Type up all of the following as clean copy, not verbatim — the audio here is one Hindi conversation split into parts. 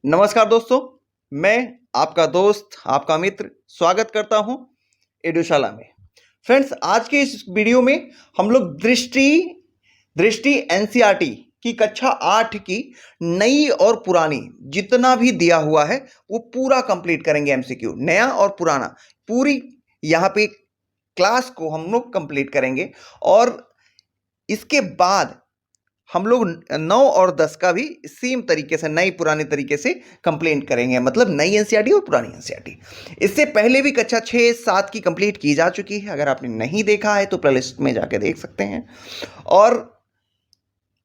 नमस्कार दोस्तों, मैं आपका दोस्त, आपका मित्र स्वागत करता हूं एडुशाला में। फ्रेंड्स, आज के इस वीडियो में हम लोग दृष्टि दृष्टि एनसीईआरटी की कक्षा 8 की नई और पुरानी जितना भी दिया हुआ है वो पूरा कंप्लीट करेंगे। एमसीक्यू नया और पुराना पूरी यहाँ पे क्लास को हम लोग कंप्लीट करेंगे और इसके बाद हम लोग 9 और 10 का भी सेम तरीके से नई पुराने तरीके से कंप्लेंट करेंगे, मतलब नई एनसीईआरटी और पुरानी एनसीईआरटी। इससे पहले भी कक्षा 6 7 की कंप्लीट की जा चुकी है। अगर आपने नहीं देखा है तो प्लेलिस्ट में जाके देख सकते हैं और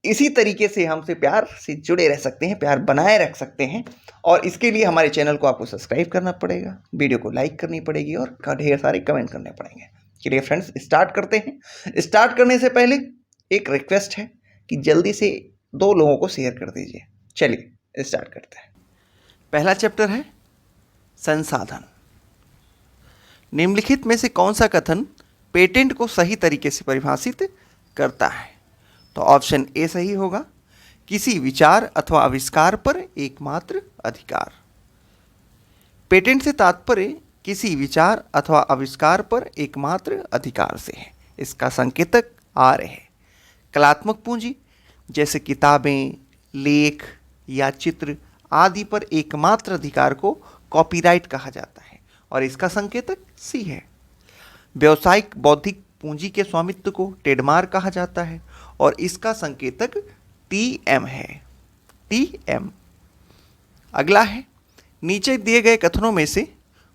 इसी तरीके से हमसे प्यार से जुड़े रह सकते हैं, प्यार बनाए रख सकते हैं। और इसके लिए हमारे चैनल को आपको सब्सक्राइब करना पड़ेगा, वीडियो को लाइक करनी पड़ेगी और ढेर सारे कमेंट करने पड़ेंगे। चलिए फ्रेंड्स, स्टार्ट करते हैं। स्टार्ट करने से पहले एक रिक्वेस्ट है कि जल्दी से 2 लोगों को शेयर कर दीजिए। चलिए स्टार्ट करते हैं। पहला चैप्टर है संसाधन। निम्नलिखित में से कौन सा कथन पेटेंट को सही तरीके से परिभाषित करता है? तो ऑप्शन ए सही होगा, किसी विचार अथवा आविष्कार पर एकमात्र अधिकार। पेटेंट से तात्पर्य किसी विचार अथवा आविष्कार पर एकमात्र अधिकार से है। इसका संकेतक आर है। कलात्मक पूंजी जैसे किताबें, लेख या चित्र आदि पर एकमात्र अधिकार को कॉपीराइट कहा जाता है और इसका संकेतक सी है। व्यावसायिक बौद्धिक पूंजी के स्वामित्व को ट्रेडमार्क कहा जाता है और इसका संकेतक टी एम है, टी एम। अगला है, नीचे दिए गए कथनों में से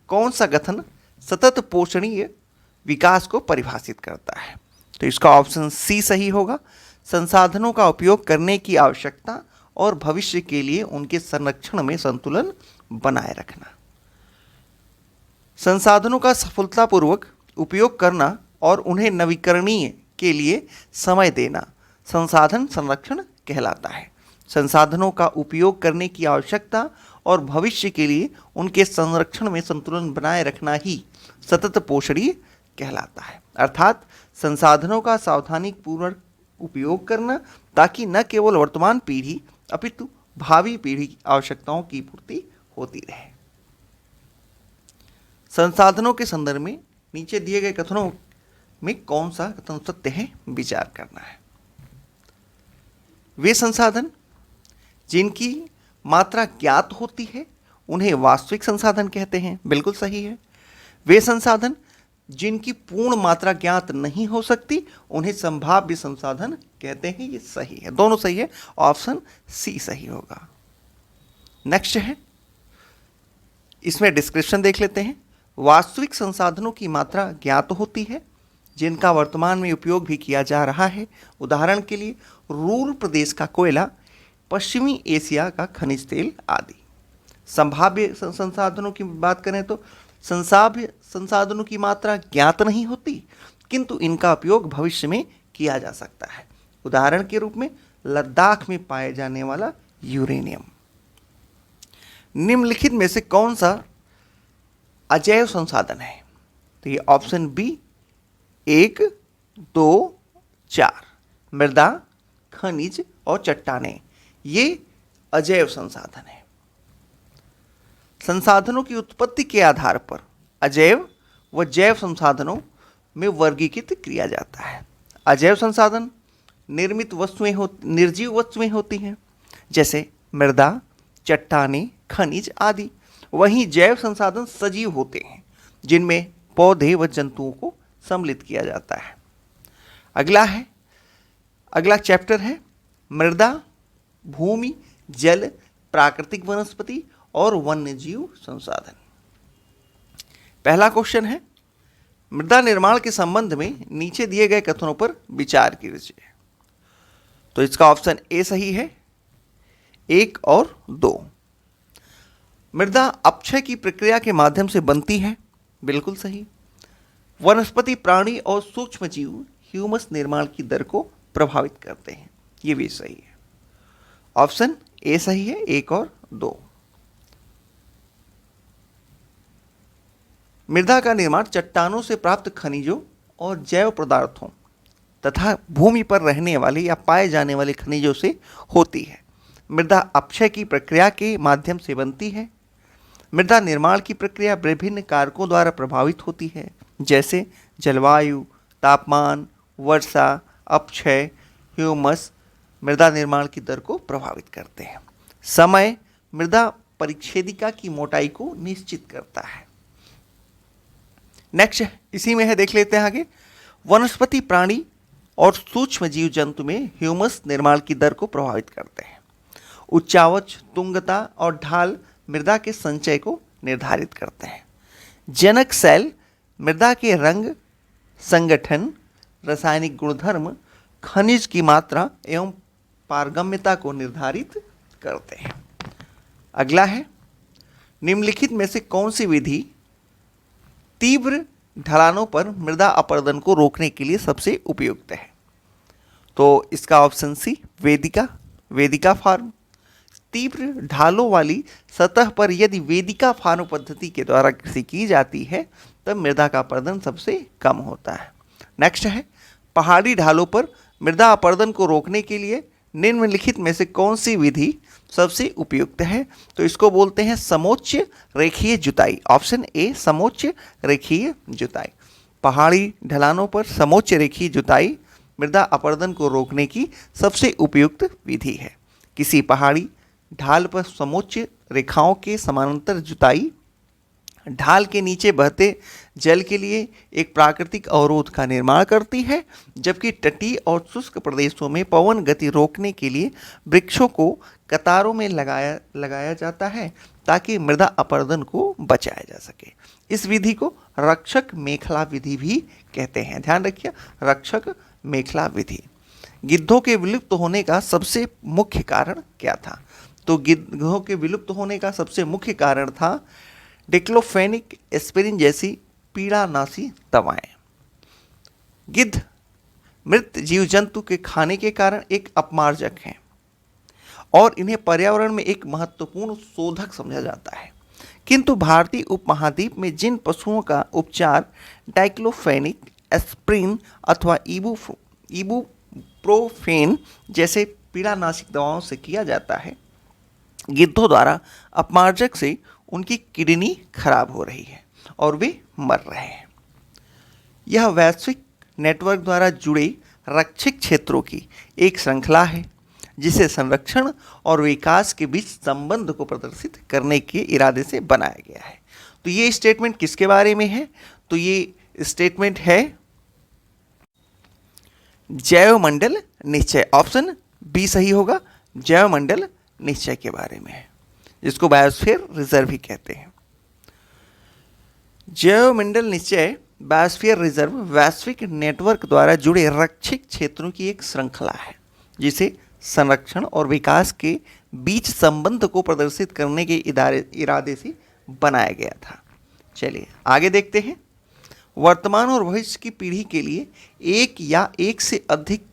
कौन सा कथन सतत पोषणीय विकास को परिभाषित करता है? तो इसका ऑप्शन सी सही होगा, संसाधनों का उपयोग करने की आवश्यकता और भविष्य के लिए उनके संरक्षण में संतुलन बनाए रखना। संसाधनों का सफलतापूर्वक उपयोग करना और उन्हें नवीकरणीय के लिए समय देना संसाधन संरक्षण कहलाता है। संसाधनों का उपयोग करने की आवश्यकता और भविष्य के लिए उनके संरक्षण में संतुलन बनाए रखना ही सतत पोषणीय कहलाता है। अर्थात संसाधनों का सावधानीपूर्वक उपयोग करना ताकि न केवल वर्तमान पीढ़ी अपितु भावी पीढ़ी की आवश्यकताओं की पूर्ति होती रहे। संसाधनों के संदर्भ में नीचे दिए गए कथनों में कौन सा कथन सत्य है, विचार करना है। वे संसाधन जिनकी मात्रा ज्ञात होती है उन्हें वास्तविक संसाधन कहते हैं, बिल्कुल सही है। वे संसाधन जिनकी पूर्ण मात्रा ज्ञात नहीं हो सकती उन्हें संभाव्य संसाधन कहते हैं, ये सही है, दोनों सही है, ऑप्शन सी सही होगा। नेक्स्ट है, इसमें डिस्क्रिप्शन देख लेते हैं। वास्तविक संसाधनों की मात्रा ज्ञात होती है जिनका वर्तमान में उपयोग भी किया जा रहा है। उदाहरण के लिए रूर प्रदेश का कोयला, पश्चिमी एशिया का खनिज तेल आदि। संभाव्य संसाधनों की बात करें तो संभाव्य संसाधनों की मात्रा ज्ञात नहीं होती किंतु इनका उपयोग भविष्य में किया जा सकता है। उदाहरण के रूप में लद्दाख में पाए जाने वाला यूरेनियम। निम्नलिखित में से कौन सा अजैव संसाधन है? तो ये ऑप्शन बी 1, 2, 4 मृदा, खनिज और चट्टानें, ये अजैव संसाधन है। संसाधनों की उत्पत्ति के आधार पर अजैव व जैव संसाधनों में वर्गीकृत किया जाता है। अजैव संसाधन निर्मित निर्जीव वस्तुएं होती हैं जैसे मृदा, चट्टानें, खनिज आदि। वहीं जैव संसाधन सजीव होते हैं जिनमें पौधे व जंतुओं को सम्मिलित किया जाता है। अगला चैप्टर है मृदा, भूमि, जल, प्राकृतिक वनस्पति और वन्यजीव संसाधन। पहला क्वेश्चन है, मृदा निर्माण के संबंध में नीचे दिए गए कथनों पर विचार कीजिए। तो इसका ऑप्शन ए सही है, 1 और 2। मृदा अपक्षय की प्रक्रिया के माध्यम से बनती है, बिल्कुल सही। वनस्पति, प्राणी और सूक्ष्म जीव ह्यूमस निर्माण की दर को प्रभावित करते हैं, ये भी सही है। ऑप्शन ए सही है, 1 और 2। मृदा का निर्माण चट्टानों से प्राप्त खनिजों और जैव पदार्थों तथा भूमि पर रहने वाले या पाए जाने वाले खनिजों से होती है। मृदा अपक्षय की प्रक्रिया के माध्यम से बनती है। मृदा निर्माण की प्रक्रिया विभिन्न कारकों द्वारा प्रभावित होती है, जैसे जलवायु, तापमान, वर्षा, अपक्षय, ह्यूमस मृदा निर्माण की दर को प्रभावित करते हैं। समय मृदा परिच्छेदिका की मोटाई को निश्चित करता है। नेक्स्ट इसी में है, देख लेते हैं आगे। वनस्पति, प्राणी और सूक्ष्म जीव जंतु में ह्यूमस निर्माण की दर को प्रभावित करते हैं। उच्चावच, तुंगता और ढाल मृदा के संचय को निर्धारित करते हैं। जनक सेल मृदा के रंग, संगठन, रासायनिक गुणधर्म, खनिज की मात्रा एवं पारगम्यता को निर्धारित करते हैं। अगला है, निम्नलिखित में से कौन सी विधि तीव्र ढलानों पर मृदा अपरदन को रोकने के लिए सबसे उपयुक्त है? तो इसका ऑप्शन सी वेदिका फार्म। तीव्र ढालों वाली सतह पर यदि वेदिका फार्म पद्धति के द्वारा कृषि की जाती है तब मृदा का अपरदन सबसे कम होता है। नेक्स्ट है, पहाड़ी ढालों पर मृदा अपरदन को रोकने के लिए निम्नलिखित में से कौन सी विधि सबसे उपयुक्त है? तो इसको बोलते हैं समोच्च रेखीय जुताई। ऑप्शन ए समोच्च रेखीय जुताई। पहाड़ी ढलानों पर समोच्च रेखीय जुताई मृदा अपरदन को रोकने की सबसे उपयुक्त विधि है। किसी पहाड़ी ढाल पर समोच्च रेखाओं के समानांतर जुताई ढाल के नीचे बहते जल के लिए एक प्राकृतिक अवरोध का निर्माण करती है, जबकि तटीय और शुष्क प्रदेशों में पवन गति रोकने के लिए वृक्षों को कतारों में लगाया जाता है ताकि मृदा अपरदन को बचाया जा सके। इस विधि को रक्षक मेखला विधि भी कहते हैं। ध्यान रखिए, रक्षक मेखला विधि। गिद्धों के विलुप्त होने का सबसे मुख्य कारण क्या था? तो गिद्धों के विलुप्त होने का सबसे मुख्य कारण था डिक्लोफेनिक, एस्पिरिन जैसी पीड़ानाशी दवाएं। गिद्ध मृत जीव जंतु के खाने के कारण एक अपमार्जक हैं और इन्हें पर्यावरण में एक महत्वपूर्ण शोधक समझा जाता है। किंतु भारतीय उपमहाद्वीप में जिन पशुओं का उपचार डाइक्लोफेनिक, एस्पिरिन अथवा इबुप्रोफेन जैसे पीड़ानाशक दवाओं से किया जाता है, गिद्धों द्वारा अपमार्जक से उनकी किडनी खराब हो रही है और वे मर रहे हैं। यह वैश्विक नेटवर्क द्वारा जुड़े रक्षित क्षेत्रों की एक श्रृंखला है जिसे संरक्षण और विकास के बीच संबंध को प्रदर्शित करने के इरादे से बनाया गया है। तो ये स्टेटमेंट किसके बारे में है? तो ये स्टेटमेंट है जैवमंडल निश्चय। ऑप्शन बी सही होगा, जैवमंडल निश्चय के बारे में है, जिसको बायोस्फीयर रिजर्व भी कहते हैं। जैवमंडल निश्चय बायोस्फीयर रिजर्व वैश्विक नेटवर्क द्वारा जुड़े रक्षित क्षेत्रों की एक श्रृंखला है जिसे संरक्षण और विकास के बीच संबंध को प्रदर्शित करने के इरादे से बनाया गया था। चलिए आगे देखते हैं। वर्तमान और भविष्य की पीढ़ी के लिए एक या एक से अधिक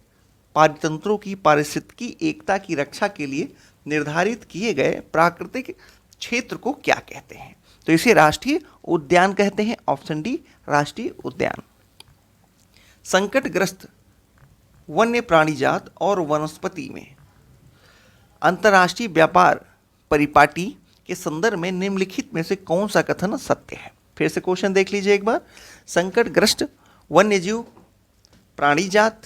पारितंत्रों की पारिस्थितिकी एकता की रक्षा के लिए निर्धारित किए गए प्राकृतिक क्षेत्र को क्या कहते हैं? तो इसे राष्ट्रीय उद्यान कहते हैं। ऑप्शन डी राष्ट्रीय उद्यान। संकटग्रस्त वन्य प्राणी जात और वनस्पति में अंतर्राष्ट्रीय व्यापार परिपाटी के संदर्भ में निम्नलिखित में से कौन सा कथन सत्य है? फिर से क्वेश्चन देख लीजिए एक बार। संकटग्रस्त वन्यजीव प्राणी जात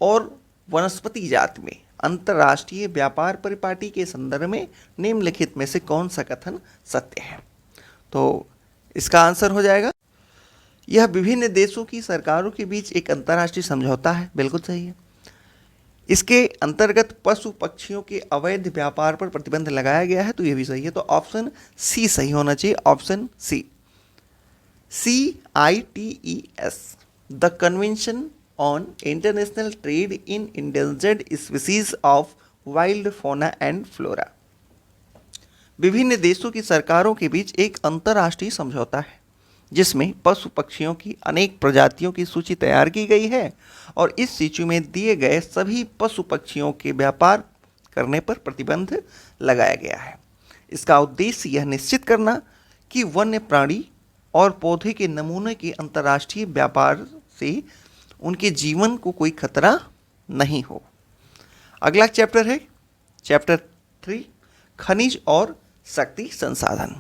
और वनस्पति जात में अंतर्राष्ट्रीय व्यापार परिपाटी के संदर्भ में निम्नलिखित में से कौन सा कथन सत्य है? तो इसका आंसर हो जाएगा, यह विभिन्न देशों की सरकारों के बीच एक अंतर्राष्ट्रीय समझौता है। बिल्कुल सही है। इसके अंतर्गत पशु पक्षियों के अवैध व्यापार पर प्रतिबंध लगाया गया है, तो यह भी सही है। तो ऑप्शन सी सही होना चाहिए। Option C, CITES, the convention on international trade in endangered species of wild fauna and flora विभिन्न देशों की सरकारों के बीच एक अंतर्राष्ट्रीय समझौता है जिसमें पशु पक्षियों की अनेक प्रजातियों की सूची तैयार की गई है और इस सूची में दिए गए सभी पशु पक्षियों के व्यापार करने पर प्रतिबंध लगाया गया है। इसका उद्देश्य यह निश्चित करना कि वन्य प्राणी और पौधे के नमूने के अंतर्राष्ट्रीय व्यापार से उनके जीवन को कोई खतरा नहीं हो। अगला चैप्टर है चैप्टर 3 खनिज और शक्ति संसाधन।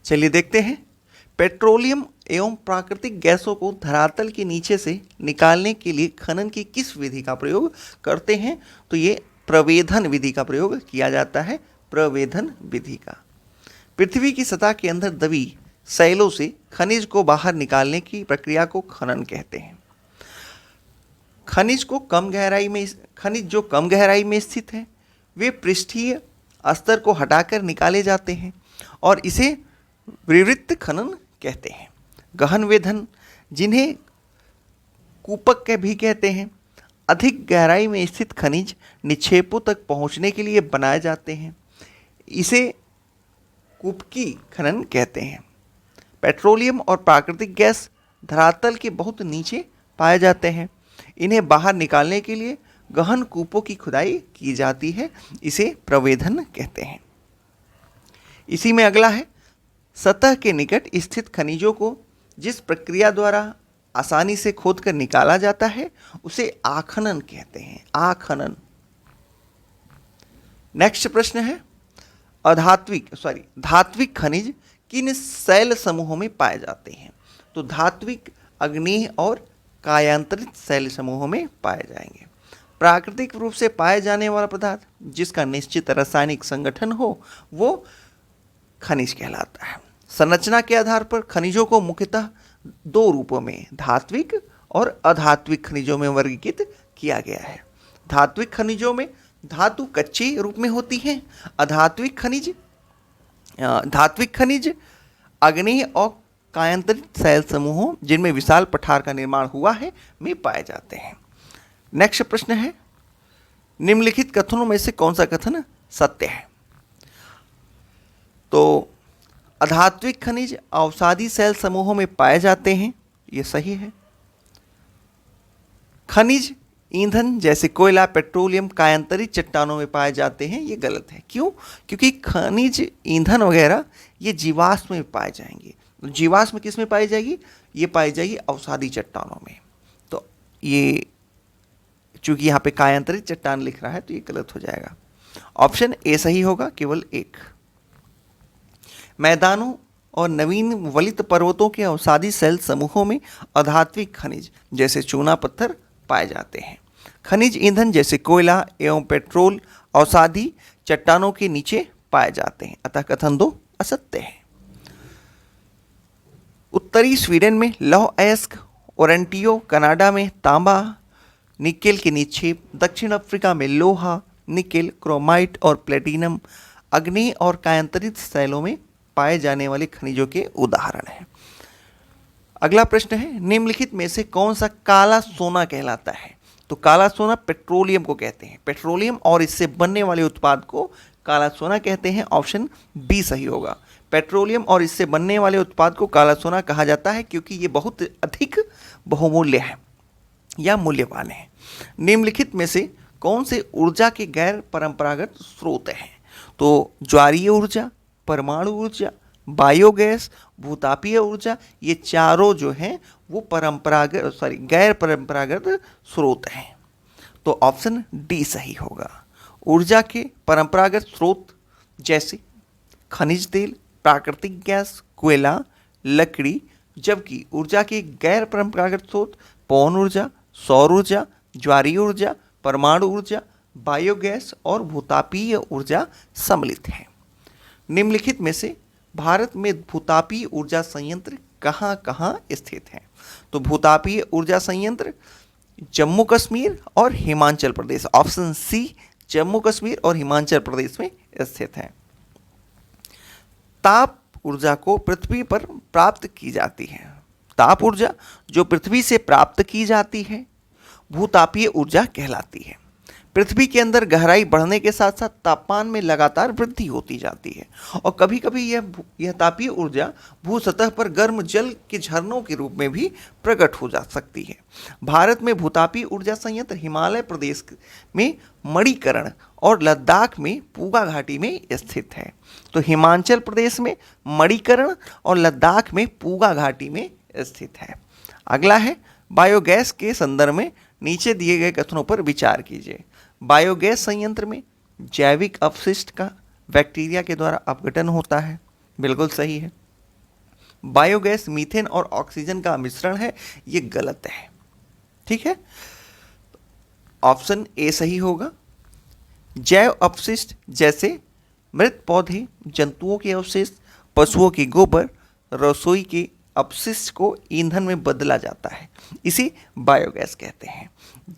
चलिए देखते हैं, पेट्रोलियम एवं प्राकृतिक गैसों को धरातल के नीचे से निकालने के लिए खनन की किस विधि का प्रयोग करते हैं? तो ये प्रवेधन विधि का प्रयोग किया जाता है, प्रवेधन विधि का। पृथ्वी की सतह के अंदर दबी शैलों से खनिज को बाहर निकालने की प्रक्रिया को खनन कहते हैं। खनिज जो कम गहराई में स्थित है वे पृष्ठीय स्तर को हटाकर निकाले जाते हैं और इसे विवृत खनन कहते हैं। गहन वेधन, जिन्हें कूपक के भी कहते हैं, अधिक गहराई में स्थित खनिज निक्षेपों तक पहुंचने के लिए बनाए जाते हैं, इसे कूपकी खनन कहते हैं। पेट्रोलियम और प्राकृतिक गैस धरातल के बहुत नीचे पाए जाते हैं, इन्हें बाहर निकालने के लिए गहन कूपों की खुदाई की जाती है, इसे प्रवेधन कहते हैं। इसी में अगला है, सतह के निकट स्थित खनिजों को जिस प्रक्रिया द्वारा आसानी से खोदकर निकाला जाता है उसे आखनन कहते हैं, आखनन। नेक्स्ट प्रश्न है, धात्विक खनिज किन शैल समूहों में पाए जाते हैं? तो धात्विक अग्नेय और कायांतरित शैल समूहों में पाए जाएंगे। प्राकृतिक रूप से पाए जाने वाला पदार्थ जिसका निश्चित रासायनिक संगठन हो वो खनिज कहलाता है। संरचना के आधार पर खनिजों को मुख्यतः 2 रूपों में, धात्विक और अधात्विक खनिजों में वर्गीकृत किया गया है। धात्विक खनिजों में धातु कच्चे रूप में होती है। धात्विक खनिज अग्नेय और कायांतरित शैल समूहों जिनमें विशाल पठार का निर्माण हुआ है में पाए जाते हैं। नेक्स्ट प्रश्न है, निम्नलिखित कथनों में से कौन सा कथन सत्य है? तो अधात्विक खनिज अवसादी शैल समूहों में पाए जाते हैं, ये सही है। खनिज ईंधन जैसे कोयला, पेट्रोलियम कायांतरित चट्टानों में पाए जाते हैं, ये गलत है। क्यों? क्योंकि खनिज ईंधन वगैरह ये जीवाश्म में पाए जाएंगे। जीवाश्म किस में पाई जाएगी? ये पाई जाएगी अवसादी चट्टानों में। तो ये चूंकि यहाँ पे कायांतरित चट्टान लिख रहा है तो ये गलत हो जाएगा। ऑप्शन ए सही होगा, केवल 1। मैदानों और नवीन वलित पर्वतों के अवसादी शैल समूहों में अधात्विक खनिज जैसे चूना पत्थर पाए जाते हैं। खनिज ईंधन जैसे कोयला एवं पेट्रोल अवसादी चट्टानों के नीचे पाए जाते हैं, अतः कथन 2 असत्य है। उत्तरी स्वीडन में लौह अयस्क, ओरेंटियो कनाडा में तांबा निकेल के निक्षेप, दक्षिण अफ्रीका में लोहा, निकेल, क्रोमाइट और प्लेटिनम अग्नि और कायांतरित शैलों में पाए जाने वाले खनिजों के उदाहरण हैं। अगला प्रश्न है, निम्नलिखित में से कौन सा काला सोना कहलाता है? तो काला सोना पेट्रोलियम को कहते हैं। पेट्रोलियम और इससे बनने वाले उत्पाद को काला सोना कहते हैं। ऑप्शन बी सही होगा। पेट्रोलियम और इससे बनने वाले उत्पाद को काला सोना कहा जाता है क्योंकि ये बहुत अधिक बहुमूल्य है या मूल्यवान है। निम्नलिखित में से कौन से ऊर्जा के गैर परंपरागत स्रोत हैं? तो ज्वारीय ऊर्जा, परमाणु ऊर्जा, बायोगैस, भूतापीय ऊर्जा, ये चारों जो हैं वो गैर परंपरागत स्रोत हैं। तो ऑप्शन डी सही होगा। ऊर्जा के परंपरागत स्रोत जैसे खनिज तेल, प्राकृतिक गैस, कोयला, लकड़ी, जबकि ऊर्जा के गैर परंपरागत स्रोत पवन ऊर्जा, सौर ऊर्जा, ज्वारीय ऊर्जा, परमाणु ऊर्जा, बायोगैस और भूतापीय ऊर्जा सम्मिलित हैं। निम्नलिखित में से भारत में भूतापीय ऊर्जा संयंत्र कहाँ कहाँ स्थित हैं? तो भूतापीय ऊर्जा संयंत्र जम्मू कश्मीर और हिमाचल प्रदेश, ऑप्शन सी, जम्मू कश्मीर और हिमाचल प्रदेश में स्थित हैं। ताप ऊर्जा को पृथ्वी पर प्राप्त की जाती है। ताप ऊर्जा जो पृथ्वी से प्राप्त की जाती है भूतापीय ऊर्जा कहलाती है। पृथ्वी के अंदर गहराई बढ़ने के साथ साथ तापमान में लगातार वृद्धि होती जाती है और कभी कभी यह तापीय ऊर्जा भू सतह पर गर्म जल के झरनों के रूप में भी प्रकट हो जा सकती है। भारत में भूतापीय ऊर्जा संयंत्र हिमालय प्रदेश में मणिकर्ण और लद्दाख में पूगा घाटी में स्थित है। तो हिमाचल प्रदेश में मणिकर्ण और लद्दाख में पूगा घाटी में स्थित है। अगला है, बायोगैस के संदर्भ में नीचे दिए गए कथनों पर विचार कीजिए। बायोगैस संयंत्र में जैविक अपशिष्ट का बैक्टीरिया के द्वारा अपघटन होता है, बिल्कुल सही है। बायोगैस मीथेन और ऑक्सीजन का मिश्रण है, ये गलत है। ठीक है, ऑप्शन ए सही होगा। जैव अपशिष्ट जैसे मृत पौधे, जंतुओं के अवशेष, पशुओं की गोबर, रसोई के अपशिष्ट को ईंधन में बदला जाता है, इसे बायोगैस कहते हैं।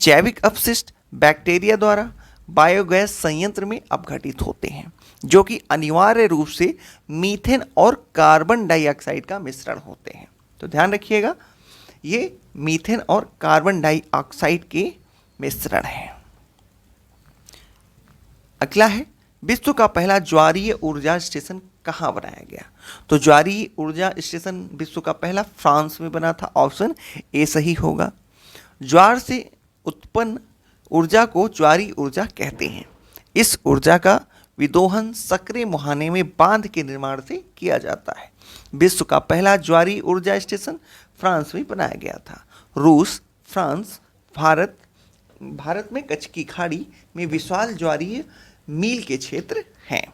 जैविक अपशिष्ट बैक्टीरिया द्वारा बायोगैस संयंत्र में अपघटित होते हैं, जो कि अनिवार्य रूप से मीथेन और कार्बन डाइऑक्साइड का मिश्रण होते हैं। तो ध्यान रखिएगा, ये मीथेन और कार्बन डाइऑक्साइड के मिश्रण है। अगला है, विश्व का पहला ज्वारीय ऊर्जा स्टेशन कहाँ बनाया गया? तो ज्वारीय ऊर्जा स्टेशन विश्व का पहला फ्रांस में बना था, ऑप्शन ए सही होगा। ज्वार से उत्पन्न ऊर्जा को ज्वारीय ऊर्जा कहते हैं। इस ऊर्जा का विदोहन सक्रिय मुहाने में बांध के निर्माण से किया जाता है। विश्व का पहला ज्वारीय ऊर्जा स्टेशन फ्रांस में बनाया गया था। रूस, फ्रांस, भारत में कच्छ की खाड़ी में विशाल ज्वारीय मील के क्षेत्र हैं।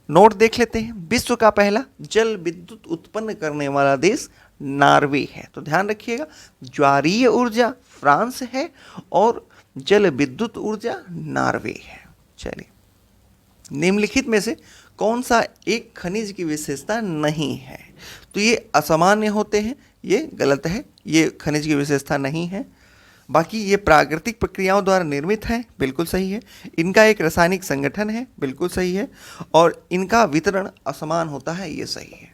नोट देख लेते हैं, विश्व का पहला जल विद्युत उत्पन्न करने वाला देश नॉर्वे है। तो ध्यान रखिएगा, ज्वारीय ऊर्जा फ्रांस है और जल विद्युत ऊर्जा नॉर्वे है। चलिए, निम्नलिखित में से कौन सा एक खनिज की विशेषता नहीं है? तो ये असामान्य होते हैं, ये गलत है, ये खनिज की विशेषता नहीं है। बाकी ये प्राकृतिक प्रक्रियाओं द्वारा निर्मित है, बिल्कुल सही है। इनका एक रासायनिक संगठन है, बिल्कुल सही है। और इनका वितरण असमान होता है, ये सही है।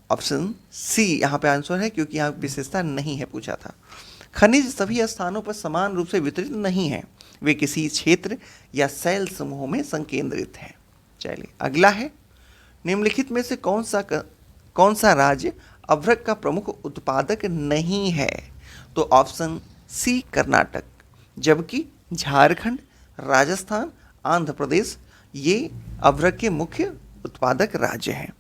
ऑप्शन सी यहाँ पे आंसर है, क्योंकि यहाँ विशेषता नहीं है पूछा था। खनिज सभी स्थानों पर समान रूप से वितरित नहीं है, वे किसी क्षेत्र या शैल समूह में संकेंद्रित हैं। चलिए, अगला है, निम्नलिखित में से कौन सा राज्य अभ्रक का प्रमुख उत्पादक नहीं है? तो ऑप्शन सी कर्नाटक, जबकि झारखंड, राजस्थान, आंध्र प्रदेश ये अभ्रक के मुख्य उत्पादक राज्य हैं।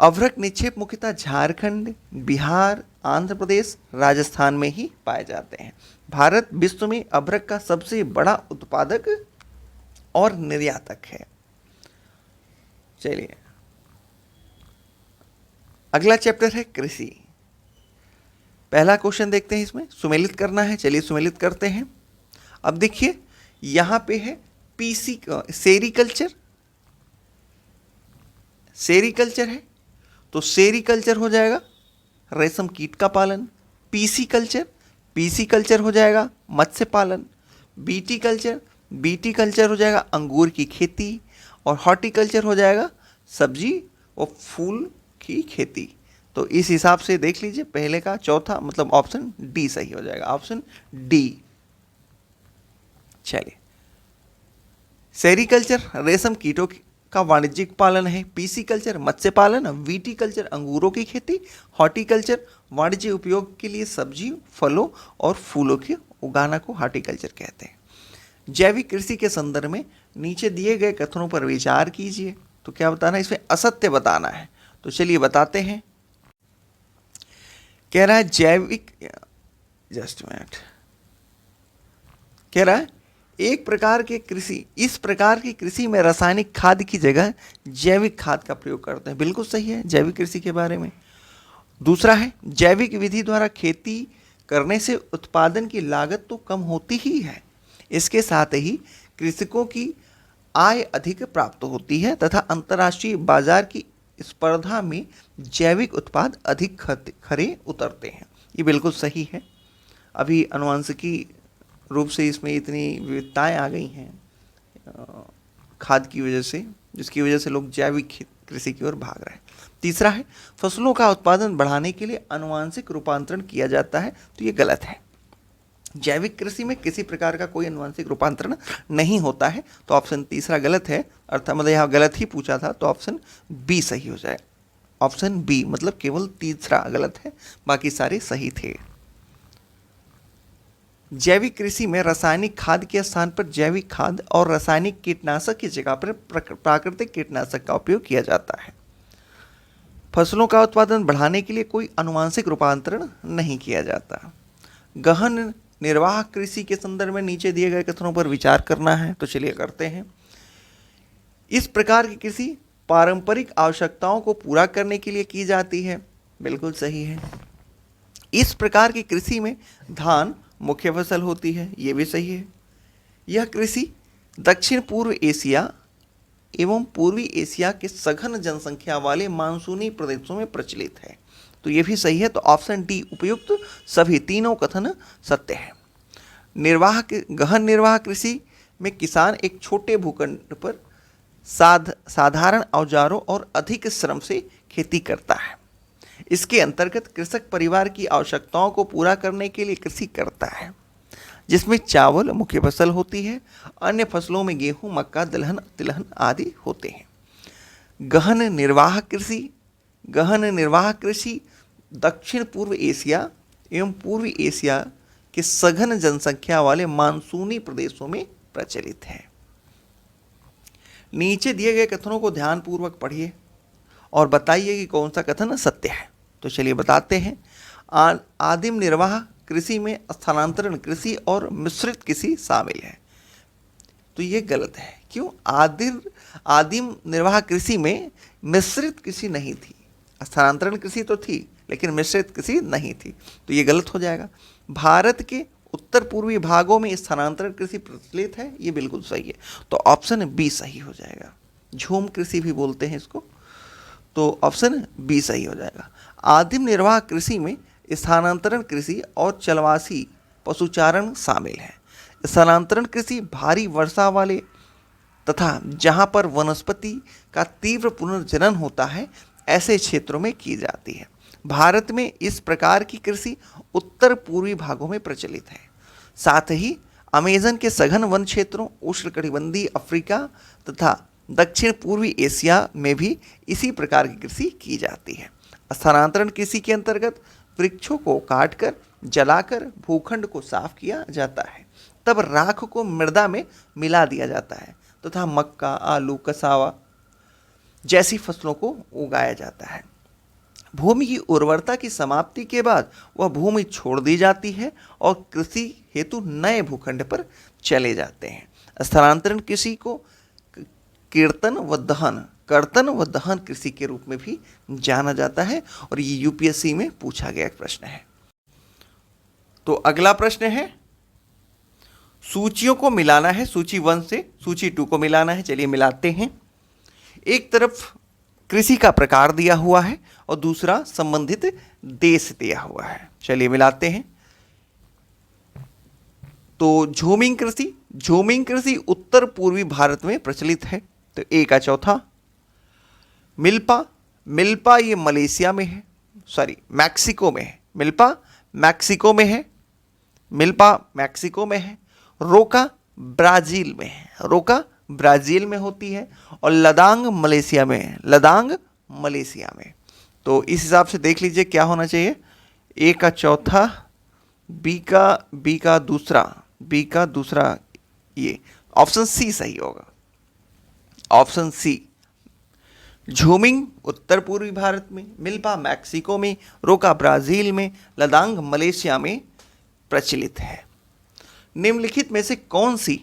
अभ्रक निक्षेप मुख्यतः झारखंड, बिहार, आंध्र प्रदेश, राजस्थान में ही पाए जाते हैं। भारत विश्व में अभ्रक का सबसे बड़ा उत्पादक और निर्यातक है। चलिए, अगला चैप्टर है कृषि। पहला क्वेश्चन देखते हैं, इसमें सुमेलित करना है। चलिए सुमेलित करते हैं। अब देखिए, यहां पे है पीसी सेरीकल्चर, सेरीकल्चर है तो सेरीकल्चर हो जाएगा रेशम कीट का पालन। पीसी कल्चर हो जाएगा मत्स्य पालन। बीटी कल्चर हो जाएगा अंगूर की खेती। और हॉर्टिकल्चर हो जाएगा सब्जी और फूल की खेती। तो इस हिसाब से देख लीजिए, पहले का चौथा मतलब ऑप्शन डी सही हो जाएगा, ऑप्शन डी। चलिए, सेरीकल्चर रेशम कीटों का वाणिज्यिक पालन है। पीसी कल्चर मत्स्य पालन। वीटी कल्चर अंगूरों की खेती। हॉर्टिकल्चर वाणिज्य उपयोग के लिए सब्जी, फलों और फूलों के उगाना को हॉर्टिकल्चर कहते हैं। जैविक कृषि के संदर्भ में नीचे दिए गए कथनों पर विचार कीजिए। तो क्या बताना है इसमें? असत्य बताना है। तो चलिए बताते हैं। कह रहा है जैविक, जस्ट मिनट, कह रहा है इस प्रकार की कृषि में रासायनिक खाद की जगह जैविक खाद का प्रयोग करते हैं। बिल्कुल सही है, जैविक कृषि के बारे में। दूसरा है, जैविक विधि द्वारा खेती करने से उत्पादन की लागत तो कम होती ही है, इसके साथ ही कृषकों की आय अधिक प्राप्त होती है तथा अंतर्राष्ट्रीय बाजार की स्पर्धा में जैविक उत्पाद अधिक खरे उतरते हैं। ये बिल्कुल सही है। अभी आनुवंशिकी रूप से इसमें इतनी विविधताएं आ गई हैं खाद की वजह से, जिसकी वजह से लोग जैविक कृषि की ओर भाग रहे हैं। तीसरा है, फसलों का उत्पादन बढ़ाने के लिए आनुवंशिक रूपांतरण किया जाता है। तो ये गलत है। जैविक कृषि में किसी प्रकार का कोई आनुवंशिक रूपांतरण नहीं होता है। तो ऑप्शन तीसरा गलत है, अर्थात मतलब यहाँ गलत ही पूछा था, तो ऑप्शन बी सही हो जाए। ऑप्शन बी मतलब केवल तीसरा गलत है, बाकी सारे सही थे। जैविक कृषि में रासायनिक खाद के स्थान पर जैविक खाद और रासायनिक कीटनाशक की जगह पर प्राकृतिक कीटनाशक का उपयोग किया जाता है। फसलों का उत्पादन बढ़ाने के लिए कोई आनुवंशिक रूपांतरण नहीं किया जाता। गहन निर्वाह कृषि के संदर्भ में नीचे दिए गए कथनों पर विचार करना है, तो चलिए करते हैं। इस प्रकार की कृषि पारंपरिक आवश्यकताओं को पूरा करने के लिए की जाती है, बिल्कुल सही है। इस प्रकार की कृषि में धान मुख्य फसल होती है, ये भी सही है। यह कृषि दक्षिण पूर्व एशिया एवं पूर्वी एशिया के सघन जनसंख्या वाले मानसूनी प्रदेशों में प्रचलित है, तो ये भी सही है। तो ऑप्शन डी उपयुक्त सभी तीनों कथन सत्य है। गहन निर्वाह कृषि में किसान एक छोटे भूखंड पर साधारण औजारों और अधिक श्रम से खेती करता है। इसके अंतर्गत कृषक परिवार की आवश्यकताओं को पूरा करने के लिए कृषि करता है, जिसमें चावल मुख्य फसल होती है, अन्य फसलों में गेहूं, मक्का, दलहन, तिलहन आदि होते हैं। गहन निर्वाह कृषि दक्षिण पूर्व एशिया एवं पूर्वी एशिया के सघन जनसंख्या वाले मानसूनी प्रदेशों में प्रचलित है। नीचे दिए गए कथनों को ध्यानपूर्वक पढ़िए और बताइए कि कौन सा कथन सत्य है। तो चलिए बताते हैं। आदिम निर्वाह कृषि में स्थानांतरण कृषि और मिश्रित कृषि शामिल है, तो ये गलत है। क्यों? आदिम निर्वाह कृषि में मिश्रित कृषि नहीं थी। स्थानांतरण कृषि तो थी लेकिन मिश्रित कृषि नहीं थी, तो ये गलत हो जाएगा। भारत के उत्तर पूर्वी भागों में स्थानांतरण कृषि प्रचलित है, ये बिल्कुल सही है। तो ऑप्शन बी सही हो जाएगा। झूम कृषि भी बोलते हैं इसको, तो ऑप्शन बी सही हो जाएगा। आदिम निर्वाह कृषि में स्थानांतरण कृषि और चलवासी पशुचारण शामिल है। स्थानांतरण कृषि भारी वर्षा वाले तथा जहाँ पर वनस्पति का तीव्र पुनर्जनन होता है ऐसे क्षेत्रों में की जाती है। भारत में इस प्रकार की कृषि उत्तर पूर्वी भागों में प्रचलित है। साथ ही अमेज़न के सघन वन क्षेत्रों, उष्णकटिबंधीय अफ्रीका तथा दक्षिण पूर्वी एशिया में भी इसी प्रकार की कृषि की जाती है। स्थानांतरण कृषि के अंतर्गत वृक्षों को काटकर जलाकर भूखंड को साफ किया जाता है, तब राख को मृदा में मिला दिया जाता है तथा मक्का, आलू, कसावा जैसी फसलों को उगाया जाता है। भूमि की उर्वरता की समाप्ति के बाद वह भूमि छोड़ दी जाती है और कृषि हेतु नए भूखंड पर चले जाते हैं। स्थानांतरण कृषि को कर्तन व दहन कृषि के रूप में भी जाना जाता है और ये यूपीएससी में पूछा गया एक प्रश्न है। तो अगला प्रश्न है, सूचियों को मिलाना है, सूची 1 से सूची 2 को मिलाना है। चलिए मिलाते हैं। एक तरफ कृषि का प्रकार दिया हुआ है और दूसरा संबंधित देश दिया हुआ है। चलिए मिलाते हैं। तो झूमिंग कृषि उत्तर पूर्वी भारत में प्रचलित है, तो ए का चौथा। मिल्पा ये मलेशिया में है, मैक्सिको में है। मिल्पा मैक्सिको में है। रोका ब्राज़ील में होती है और लदांग मलेशिया में। तो इस हिसाब से देख लीजिए क्या होना चाहिए। ए का चौथा, बी का दूसरा, ये ऑप्शन सी सही होगा। Option C. झूमिंग उत्तर पूर्वी भारत में, मिल्पा मैक्सिको में, रोका ब्राज़ील में, लदांग मलेशिया में प्रचलित है। निम्नलिखित में से कौन सी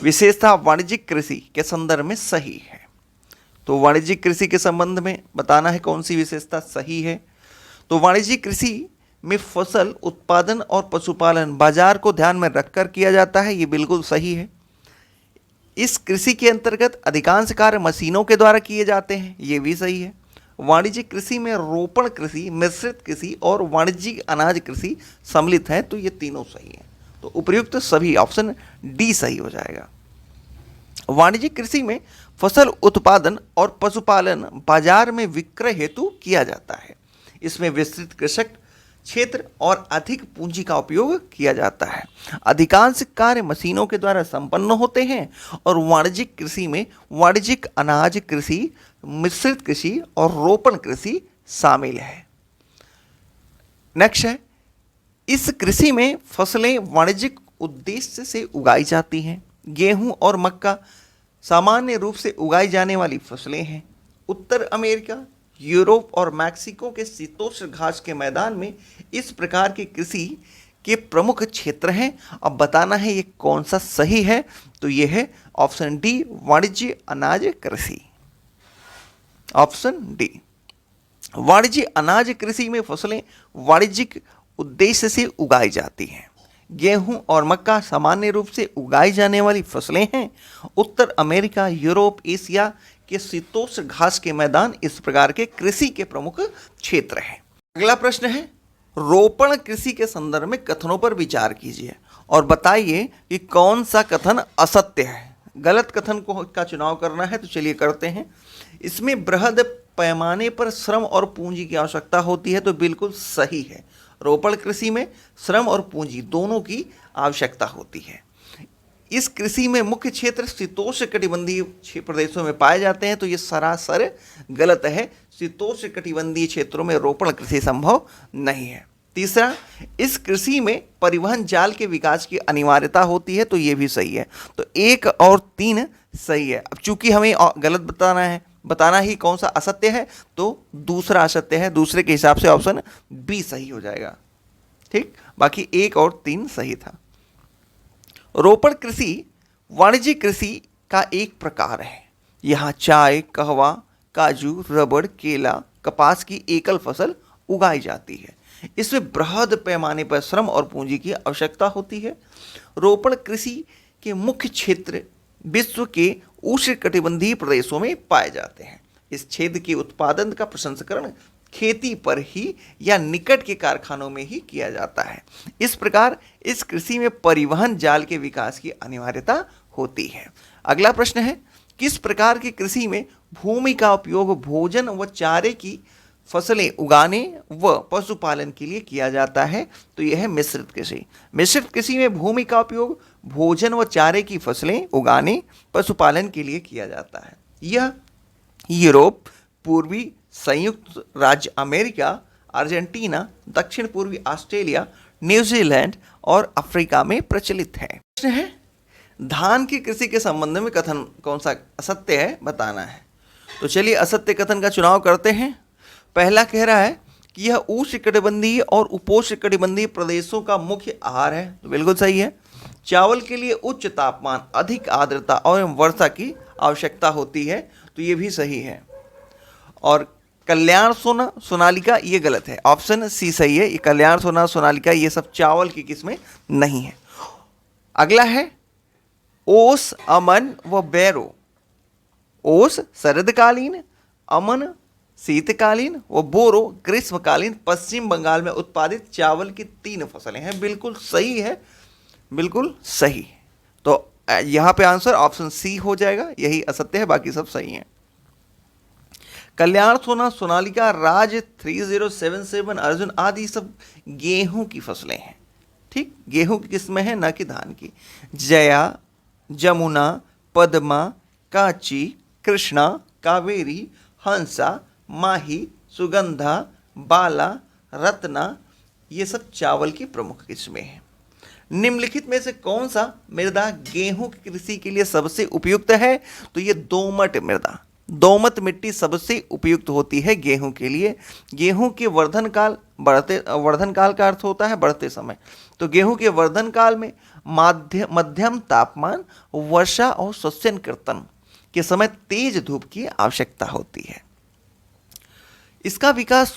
विशेषता वाणिज्यिक कृषि के संदर्भ में सही है? तो वाणिज्यिक कृषि के संबंध में बताना है कौन सी विशेषता सही है। तो वाणिज्यिक कृषि में फसल उत्पादन और पशुपालन बाजार को ध्यान में रखकर किया जाता है, ये बिल्कुल सही है। इस कृषि के अंतर्गत अधिकांश कार्य मशीनों के द्वारा किए जाते हैं, ये भी सही है। वाणिज्यिक कृषि में रोपण कृषि, मिश्रित कृषि और वाणिज्यिक अनाज कृषि सम्मिलित है, तो ये तीनों सही है। तो उपर्युक्त सभी ऑप्शन डी सही हो जाएगा। वाणिज्यिक कृषि में फसल उत्पादन और पशुपालन बाजार में विक्रय हेतु किया जाता है। इसमें विस्तृत कृषक क्षेत्र और अधिक पूंजी का उपयोग किया जाता है। अधिकांश कार्य मशीनों के द्वारा संपन्न होते हैं और वाणिज्यिक कृषि में वाणिज्यिक अनाज कृषि, मिश्रित कृषि और रोपण कृषि शामिल है। नेक्स्ट है, इस कृषि में फसलें वाणिज्यिक उद्देश्य से उगाई जाती हैं। गेहूं और मक्का सामान्य रूप से उगाई जाने वाली फसलें हैं। उत्तर अमेरिका, यूरोप और मैक्सिको के शीतोष्ण घास के मैदान में इस प्रकार की कृषि के प्रमुख क्षेत्र हैं। अब बताना है ये कौन सा सही है, तो ये है ऑप्शन डी, वाणिज्य अनाज कृषि। ऑप्शन डी, वाणिज्य अनाज कृषि में फसलें वाणिज्यिक उद्देश्य से उगाई जाती हैं। गेहूं और मक्का सामान्य रूप से उगाई जाने वाली फसलें हैं। उत्तर अमेरिका, यूरोप, एशिया के शीतोष्ण घास के मैदान इस प्रकार के कृषि के प्रमुख क्षेत्र हैं। अगला प्रश्न है, रोपण कृषि के संदर्भ में कथनों पर विचार कीजिए और बताइए कि कौन सा कथन असत्य है। गलत कथन का चुनाव करना है, तो चलिए करते हैं। इसमें बृहद पैमाने पर श्रम और पूंजी की आवश्यकता होती है, तो बिल्कुल सही है। रोपण कृषि में श्रम और पूंजी दोनों की आवश्यकता होती है। इस कृषि में मुख्य क्षेत्र शीतोष्ण कटिबंधीय प्रदेशों में पाए जाते हैं, तो ये सरासर गलत है। शीतोष्ण कटिबंधीय क्षेत्रों में रोपण कृषि संभव नहीं है। तीसरा, इस कृषि में परिवहन जाल के विकास की अनिवार्यता होती है, तो ये भी सही है। तो 1 और 3 सही है। अब चूंकि हमें गलत बताना ही कौन सा असत्य है, तो दूसरा असत्य है। दूसरे के हिसाब से ऑप्शन बी सही हो जाएगा। ठीक, बाकी 1 और 3 सही था। रोपण कृषि वाणिज्यिक कृषि का एक प्रकार है। यहाँ चाय, कहवा, काजू, रबड़, केला, कपास की एकल फसल उगाई जाती है। इसमें बृहद पैमाने पर श्रम और पूंजी की आवश्यकता होती है। रोपण कृषि के मुख्य क्षेत्र विश्व के उष्णकटिबंधीय प्रदेशों में पाए जाते हैं। इस क्षेत्र के उत्पादन का प्रसंस्करण खेती पर ही या निकट के कारखानों में ही किया जाता है। इस प्रकार इस कृषि में परिवहन जाल के विकास की अनिवार्यता होती है। अगला प्रश्न है, किस प्रकार की कृषि में भूमि का उपयोग भोजन व चारे की फसलें उगाने व पशुपालन के लिए किया जाता है, तो यह है मिश्रित कृषि। मिश्रित कृषि में भूमि का उपयोग भोजन व चारे की फसलें उगाने, पशुपालन के लिए किया जाता है। यह यूरोप, पूर्वी संयुक्त राज्य अमेरिका, अर्जेंटीना, दक्षिण पूर्वी ऑस्ट्रेलिया, न्यूजीलैंड और अफ्रीका में प्रचलित है। प्रश्न है, धान की कृषि के संबंध में कथन कौन सा असत्य है, बताना है। तो चलिए असत्य कथन का चुनाव करते हैं। पहला कह रहा है कि यह उष्णकटिबंधीय और उपोष्णकटिबंधीय प्रदेशों का मुख्य आहार है, तो बिल्कुल सही है। चावल के लिए उच्च तापमान, अधिक आर्द्रता और वर्षा की आवश्यकता होती है, तो ये भी सही है। और कल्याण सोना, सोनालिका, ये गलत है। ऑप्शन सी सही है। ये कल्याण सोना, सोनालिका, ये सब चावल की किस्में नहीं है। अगला है ओस, अमन व बैरो। ओस शरदकालीन, अमन शीतकालीन व बोरो ग्रीष्मकालीन पश्चिम बंगाल में उत्पादित चावल की 3 फसलें हैं। बिल्कुल सही है, बिल्कुल सही। तो यहाँ पे आंसर ऑप्शन सी हो जाएगा, यही असत्य है, बाकी सब सही हैं। कल्याण सोना, सोनालिका, राज 3077, अर्जुन आदि सब गेहूं की फसलें हैं। ठीक, गेहूं की किस्में हैं, न कि धान की। जया, जमुना, पद्मा, काची, कृष्णा, कावेरी, हंसा, माही, सुगंधा, बाला, रत्ना, ये सब चावल की प्रमुख किस्में हैं। निम्नलिखित में से कौन सा मृदा गेहूं की कृषि के लिए सबसे उपयुक्त है, तो ये दोमट मृदा, दोमट मिट्टी सबसे उपयुक्त होती है गेहूं के लिए। गेहूं के वर्धन काल का अर्थ होता है बढ़ते समय, तो गेहूं के वर्धन काल में मध्यम तापमान, वर्षा और सस्यन कर्तन के समय तेज धूप की आवश्यकता होती है। इसका विकास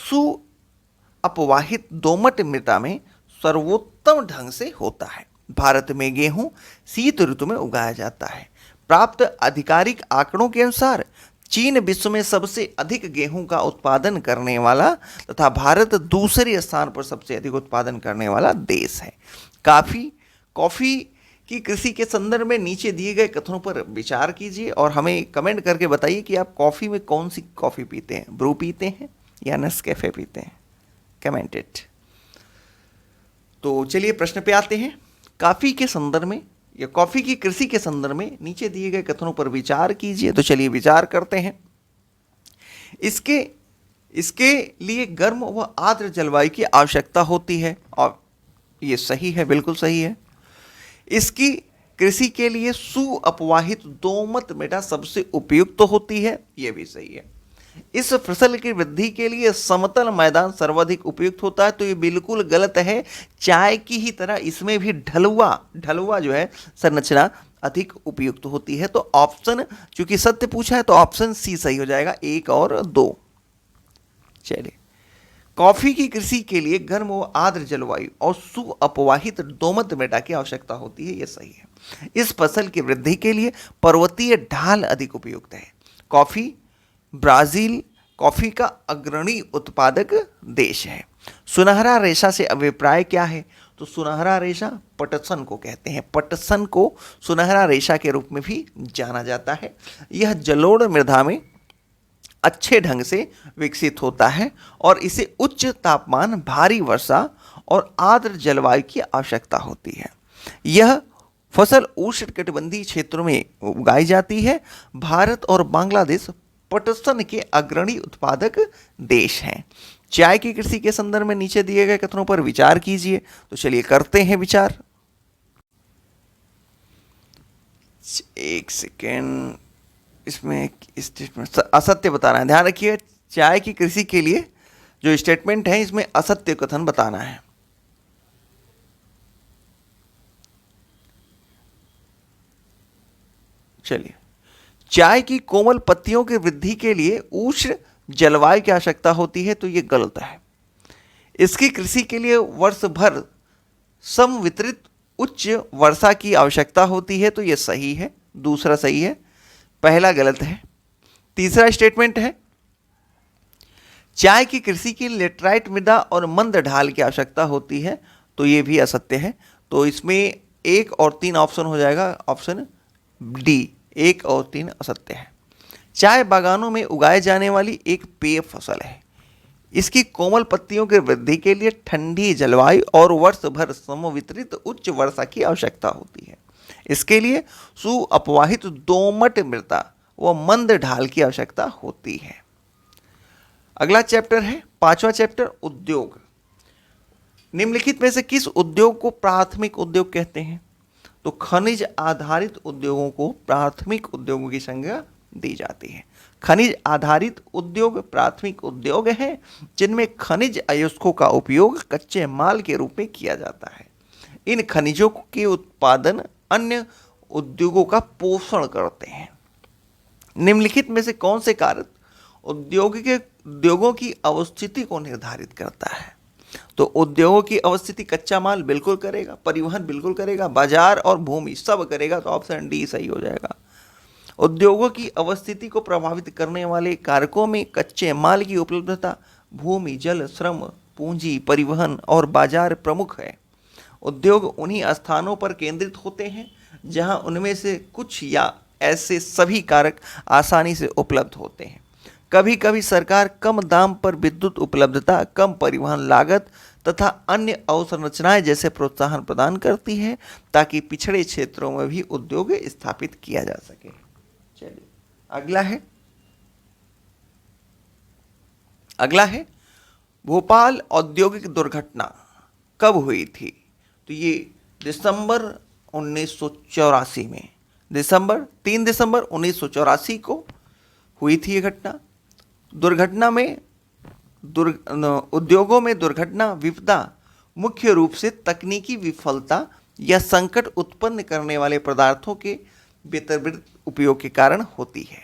अपवाहित दोमट मृदा में सर्वोत्तम ढंग से होता है। भारत में गेहूं शीत ऋतु में उगाया जाता है। प्राप्त आधिकारिक आंकड़ों के अनुसार चीन विश्व में सबसे अधिक गेहूं का उत्पादन करने वाला तथा भारत दूसरे स्थान पर सबसे अधिक उत्पादन करने वाला देश है। कॉफ़ी की कृषि के संदर्भ में नीचे दिए गए कथनों पर विचार कीजिए और हमें कमेंट करके बताइए कि आप कॉफ़ी में कौन सी कॉफ़ी पीते हैं, ब्रू पीते हैं या नेस्कैफे पीते हैं। Comment it. तो चलिए प्रश्न पे आते हैं। कॉफ़ी के संदर्भ में या कॉफ़ी की कृषि के संदर्भ में नीचे दिए गए कथनों पर विचार कीजिए। तो चलिए विचार करते हैं। इसके लिए गर्म व आर्द्र जलवायु की आवश्यकता होती है और ये सही है, बिल्कुल सही है। इसकी कृषि के लिए सुअपवाहित दोमट मृदा सबसे उपयुक्त होती है, यह भी सही है। इस फसल की वृद्धि के लिए समतल मैदान सर्वाधिक उपयुक्त होता है, तो ये बिल्कुल गलत है। चाय की ही तरह इसमें भी ढलुआ जो है संरचना अधिक उपयुक्त होती है। तो ऑप्शन, चूंकि सत्य पूछा है तो ऑप्शन सी सही हो जाएगा, 1 और 2। चलिए, कॉफी की कृषि के लिए गर्म व आर्द्र जलवायु और सुअपवाहित दोमट मृदा की आवश्यकता होती है, यह सही है। इस फसल की वृद्धि के लिए पर्वतीय ढाल अधिक उपयुक्त है। कॉफी, ब्राजील कॉफी का अग्रणी उत्पादक देश है। सुनहरा रेशा से अभिप्राय क्या है? तो सुनहरा रेशा पटसन को कहते हैं। पटसन को सुनहरा रेशा के रूप में भी जाना जाता है। यह जलोढ़ मृदा में अच्छे ढंग से विकसित होता है और इसे उच्च तापमान, भारी वर्षा और आर्द्र जलवायु की आवश्यकता होती है। यह फसल उष्णकटिबंधीय क्षेत्रों में उगाई जाती है। भारत और बांग्लादेश पटसन के अग्रणी उत्पादक देश हैं। चाय की कृषि के संदर्भ में नीचे दिए गए कथनों पर विचार कीजिए। तो चलिए करते हैं विचार। एक सेकेंड, इसमें स्टेटमेंट असत्य बताना है, ध्यान रखिए। चाय की कृषि के लिए जो स्टेटमेंट है इसमें असत्य कथन बताना है। चलिए, चाय की कोमल पत्तियों की वृद्धि के लिए उष्ण जलवायु की आवश्यकता होती है, तो ये गलत है। इसकी कृषि के लिए वर्ष भर समवितरित उच्च वर्षा की आवश्यकता होती है, तो ये सही है, दूसरा सही है, पहला गलत है। तीसरा स्टेटमेंट है, चाय की कृषि के लिए लेटराइट मृदा और मंद ढाल की आवश्यकता होती है, तो ये भी असत्य है। तो इसमें 1 और 3 ऑप्शन हो जाएगा, ऑप्शन डी 1 और 3 असत्य है। चाय बागानों में उगाए जाने वाली एक पेय फसल है। इसकी कोमल पत्तियों की वृद्धि के लिए ठंडी जलवायु और वर्ष भर समवितरित उच्च वर्षा की आवश्यकता होती है। इसके लिए सुअपवाहित दोमट मृदा व मंद ढाल की आवश्यकता होती है। अगला चैप्टर है 5वां चैप्टर, उद्योग। निम्नलिखित में से किस उद्योग को प्राथमिक उद्योग कहते हैं? तो खनिज आधारित उद्योगों को प्राथमिक उद्योगों की संज्ञा दी जाती है। खनिज आधारित उद्योग प्राथमिक उद्योग हैं जिनमें खनिज अयस्कों का उपयोग कच्चे माल के रूप में किया जाता है। इन खनिजों के उत्पादन अन्य उद्योगों का पोषण करते हैं। निम्नलिखित में से कौन से कारक उद्योगों की अवस्थिति को निर्धारित करता है? तो उद्योगों की अवस्थिति कच्चा माल बिल्कुल करेगा, परिवहन बिल्कुल करेगा, बाजार और भूमि सब करेगा, तो ऑप्शन डी सही हो जाएगा। उद्योगों की अवस्थिति को प्रभावित करने वाले कारकों में कच्चे माल की उपलब्धता, भूमि, जल, श्रम, पूंजी, परिवहन और बाजार प्रमुख है। उद्योग उन्हीं स्थानों पर केंद्रित होते हैं जहां उनमें से कुछ या ऐसे सभी कारक आसानी से उपलब्ध होते हैं। कभी कभी सरकार कम दाम पर विद्युत उपलब्धता, कम परिवहन लागत तथा अन्य अवसंरचनाएं जैसे प्रोत्साहन प्रदान करती है ताकि पिछड़े क्षेत्रों में भी उद्योग स्थापित किया जा सके। चलिए अगला है भोपाल औद्योगिक दुर्घटना कब हुई थी? तो ये दिसंबर 1984 में, 3 दिसंबर 1984 को हुई थी ये घटना। दुर्घटना में उद्योगों में दुर्घटना विपदा मुख्य रूप से तकनीकी विफलता या संकट उत्पन्न करने वाले पदार्थों के बेतरतीब उपयोग के कारण होती है।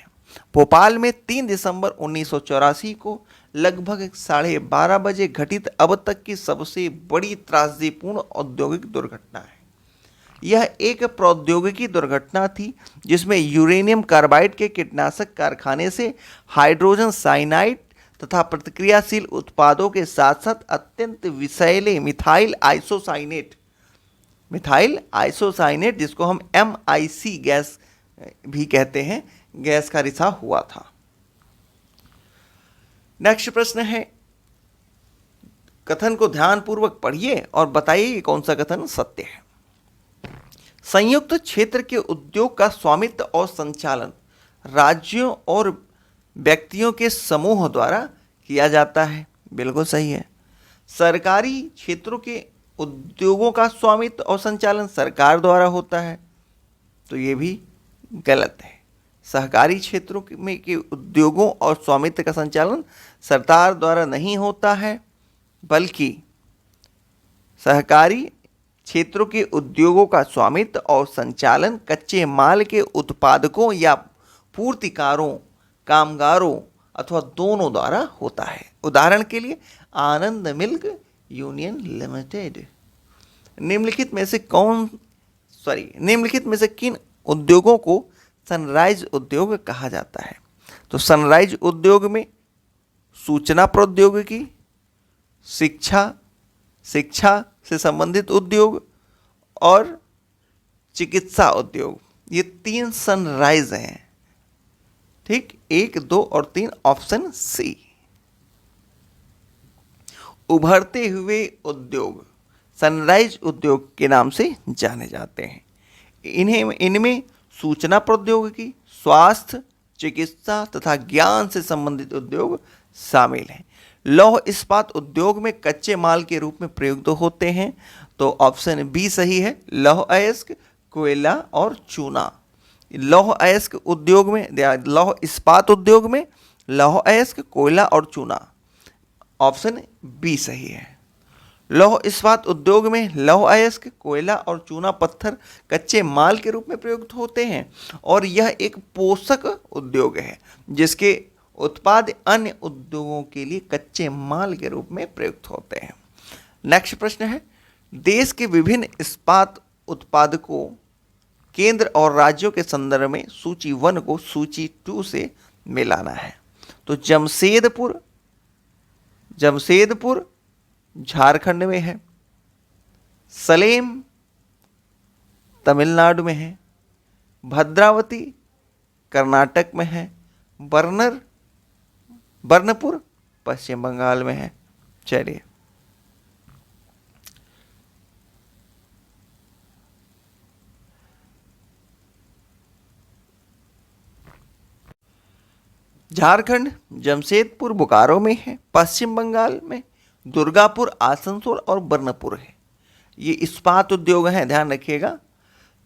भोपाल में 3 दिसंबर 1984 को लगभग 12:30 बजे घटित अब तक की सबसे बड़ी त्रासदीपूर्ण औद्योगिक दुर्घटना है। यह एक प्रौद्योगिकी दुर्घटना थी जिसमें यूरेनियम कार्बाइड के कीटनाशक कारखाने से हाइड्रोजन साइनाइड तथा प्रतिक्रियाशील उत्पादों के साथ साथ अत्यंत विषैले मिथाइल आइसोसाइनेट जिसको हम MIC गैस भी कहते हैं, गैस का रिसाव हुआ था। नेक्स्ट प्रश्न है, कथन को ध्यानपूर्वक पढ़िए और बताइए कि कौन सा कथन सत्य है। संयुक्त क्षेत्र के उद्योग का स्वामित्व और संचालन राज्यों और व्यक्तियों के समूह द्वारा किया जाता है, बिल्कुल सही है। सरकारी क्षेत्रों के उद्योगों का स्वामित्व और संचालन सरकार द्वारा होता है, तो ये भी गलत है। सहकारी क्षेत्रों में के उद्योगों और स्वामित्व का संचालन सरकार द्वारा नहीं होता है, बल्कि सहकारी क्षेत्रों के उद्योगों का स्वामित्व और संचालन कच्चे माल के उत्पादकों या पूर्तिकारों, कामगारों अथवा दोनों द्वारा होता है। उदाहरण के लिए आनंद मिल्क यूनियन लिमिटेड। निम्नलिखित में से किन उद्योगों को सनराइज उद्योग कहा जाता है? तो सनराइज उद्योग में सूचना प्रौद्योगिकी, शिक्षा से संबंधित उद्योग और चिकित्सा उद्योग, ये 3 सनराइज हैं। ठीक, 1, 2 और 3 ऑप्शन सी। उभरते हुए उद्योग सनराइज उद्योग के नाम से जाने जाते हैं। इनमें सूचना प्रौद्योगिकी, स्वास्थ्य, चिकित्सा तथा ज्ञान से संबंधित उद्योग शामिल हैं। लौह इस्पात उद्योग में कच्चे माल के रूप में प्रयुक्त होते हैं, तो ऑप्शन बी सही है, लौह अयस्क, कोयला और चूना। लौह अयस्क उद्योग में, लौह इस्पात उद्योग में लौह अयस्क, कोयला और चूना, ऑप्शन बी सही है। लौह इस्पात उद्योग में लौह अयस्क, कोयला और चूना पत्थर कच्चे माल के रूप में प्रयुक्त होते हैं और यह एक पोषक उद्योग है जिसके उत्पाद अन्य उद्योगों के लिए कच्चे माल के रूप में प्रयुक्त होते हैं। नेक्स्ट प्रश्न है, देश के विभिन्न इस्पात उत्पादकों केंद्र और राज्यों के संदर्भ में सूची 1 को सूची 2 से मिलाना है। तो जमशेदपुर झारखंड में है, सलेम तमिलनाडु में है, भद्रावती कर्नाटक में है, बर्नपुर पश्चिम बंगाल में है। चलिए, झारखंड जमशेदपुर बोकारो में है, पश्चिम बंगाल में दुर्गापुर, आसनसोल और बर्नपुर है। ये इस्पात उद्योग हैं, ध्यान रखिएगा।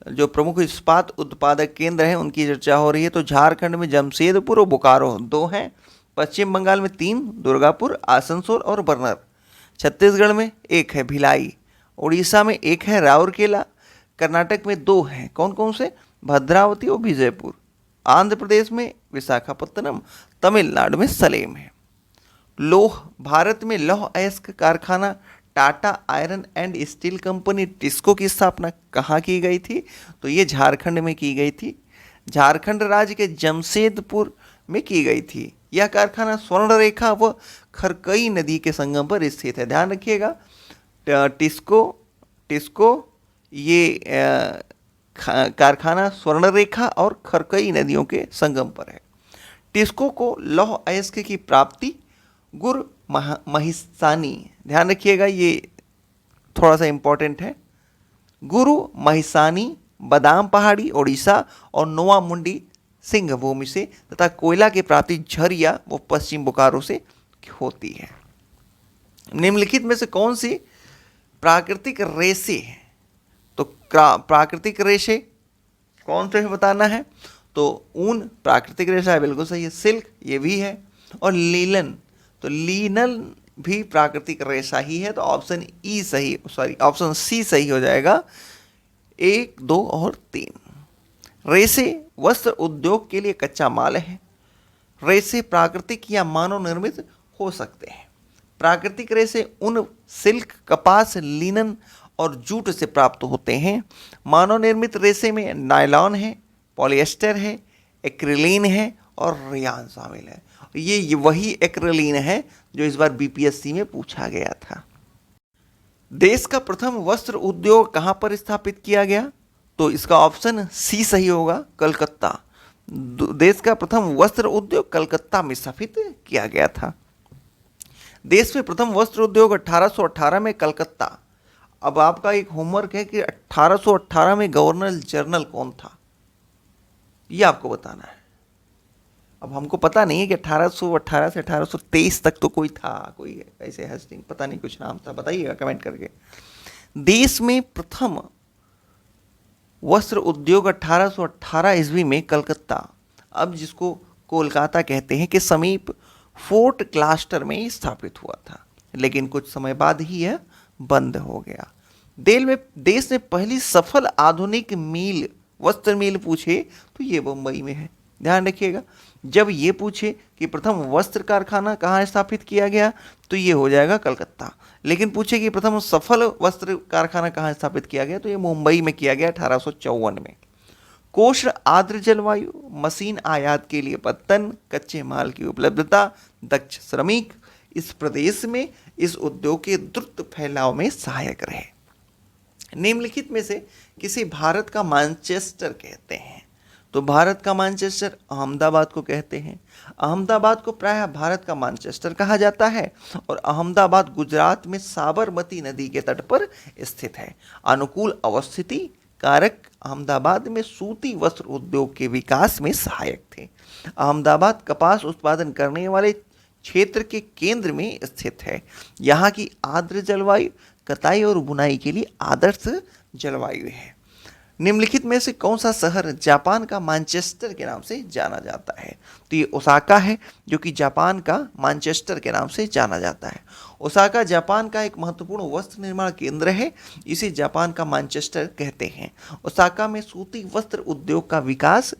जो प्रमुख इस्पात उत्पादक केंद्र हैं उनकी चर्चा हो रही है। तो झारखंड में जमशेदपुर और बोकारो 2 हैं, पश्चिम बंगाल में 3 दुर्गापुर, आसनसोल और बर्नर, छत्तीसगढ़ में 1 है भिलाई, उड़ीसा में 1 है राउरकेला, कर्नाटक में 2 हैं, कौन कौन से? भद्रावती और विजयपुर, आंध्र प्रदेश में विशाखापत्तनम, तमिलनाडु में सलेम है। लौह, भारत में लौह अयस्क कारखाना Tata iron and steel company TISCO की स्थापना कहाँ की गई थी? तो ये झारखंड में की गई थी, झारखंड राज्य के जमशेदपुर में की गई थी। यह कारखाना स्वर्णरेखा व खरकई नदी के संगम पर स्थित है। ध्यान रखिएगा, टिस्को ये कारखाना स्वर्णरेखा और खरकई नदियों के संगम पर है। टिस्को को लौह अयस्क की प्राप्ति गुरु महिसानी, ध्यान रखिएगा ये थोड़ा सा इंपॉर्टेंट है, गुरु महिसानी, बादाम पहाड़ी ओडिशा और नोवा मुंडी सिंह भूमि से तथा कोयला की प्राप्ति झरिया वो पश्चिम बोकारो से होती है। निम्नलिखित में से कौन सी प्राकृतिक रेशे है? तो प्राकृतिक रेशे कौन से बताना है? तो ऊन प्राकृतिक रेशा है, बिल्कुल सही है। सिल्क ये भी है, और लीलन, तो लीनन भी प्राकृतिक रेशा ही है। तो ऑप्शन सी सही हो जाएगा, 1, 2 और 3। रेशे वस्त्र उद्योग के लिए कच्चा माल है। रेशे प्राकृतिक या मानव निर्मित हो सकते हैं। प्राकृतिक रेशे ऊन, सिल्क, कपास, लिनन और जूट से प्राप्त होते हैं। मानव निर्मित रेशे में नायलॉन है, पॉलिएस्टर है, एक्रिलीन है और रेयान शामिल है। ये वही एक्रिलीन है जो इस बार बीपीएससी में पूछा गया था। देश का प्रथम वस्त्र उद्योग कहाँ पर स्थापित किया गया? तो इसका ऑप्शन सी सही होगा, कलकत्ता। देश का प्रथम वस्त्र उद्योग कलकत्ता में स्थापित किया गया था। देश में प्रथम वस्त्र उद्योग 1818 में कलकत्ता। अब आपका एक होमवर्क है कि 1818 में गवर्नर जनरल कौन था, ये आपको बताना है। अब हमको पता नहीं है कि 1818 से 1823 तक तो कोई था, कोई ऐसे हस्टिंग पता नहीं, कुछ नाम था, बताइएगा कमेंट करके। देश में प्रथम वस्त्र उद्योग 1818 ईस्वी में कलकत्ता, अब जिसको कोलकाता कहते हैं, के समीप फोर्ट क्लास्टर में स्थापित हुआ था, लेकिन कुछ समय बाद ही यह बंद हो गया। देश में पहली सफल आधुनिक मील, वस्त्र मील पूछे तो ये मुंबई में है। ध्यान रखिएगा, जब ये पूछे कि प्रथम वस्त्र कारखाना कहाँ स्थापित किया गया तो ये हो जाएगा कलकत्ता, लेकिन पूछे कि प्रथम सफल वस्त्र कारखाना कहाँ स्थापित किया गया तो ये मुंबई में किया गया 1854 में। कोष्ण आर्द्र जलवायु, मशीन आयात के लिए पत्तन, कच्चे माल की उपलब्धता, दक्ष श्रमिक इस प्रदेश में इस उद्योग के द्रुत फैलाव में सहायक रहे। निम्नलिखित में से किसी भारत का मैनचेस्टर कहते हैं, तो भारत का मैनचेस्टर अहमदाबाद को कहते हैं। अहमदाबाद को प्रायः भारत का मैनचेस्टर कहा जाता है और अहमदाबाद गुजरात में साबरमती नदी के तट पर स्थित है। अनुकूल अवस्थिति कारक अहमदाबाद में सूती वस्त्र उद्योग के विकास में सहायक थे। अहमदाबाद कपास उत्पादन करने वाले क्षेत्र के केंद्र में स्थित है। यहाँ की आर्द्र जलवायु कताई और बुनाई के लिए आदर्श जलवायु है। निम्नलिखित में से कौन सा शहर जापान का मैनचेस्टर के नाम से जाना जाता है, तो ये ओसाका है, जो कि जापान का मैनचेस्टर के नाम से जाना जाता है। ओसाका जापान का एक महत्वपूर्ण वस्त्र निर्माण केंद्र है, इसे जापान का मैनचेस्टर कहते हैं। ओसाका में सूती वस्त्र उद्योग का विकास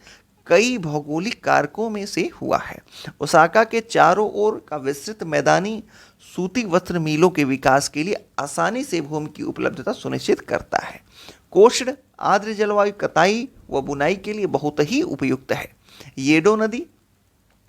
कई भौगोलिक कारकों में से हुआ है। ओसाका के चारों ओर का विस्तृत मैदानी सूती वस्त्र मिलों के विकास के लिए आसानी से भूमि की उपलब्धता सुनिश्चित करता है। कोष्ण आर्द्र जलवायु कताई व बुनाई के लिए बहुत ही उपयुक्त है। येडो नदी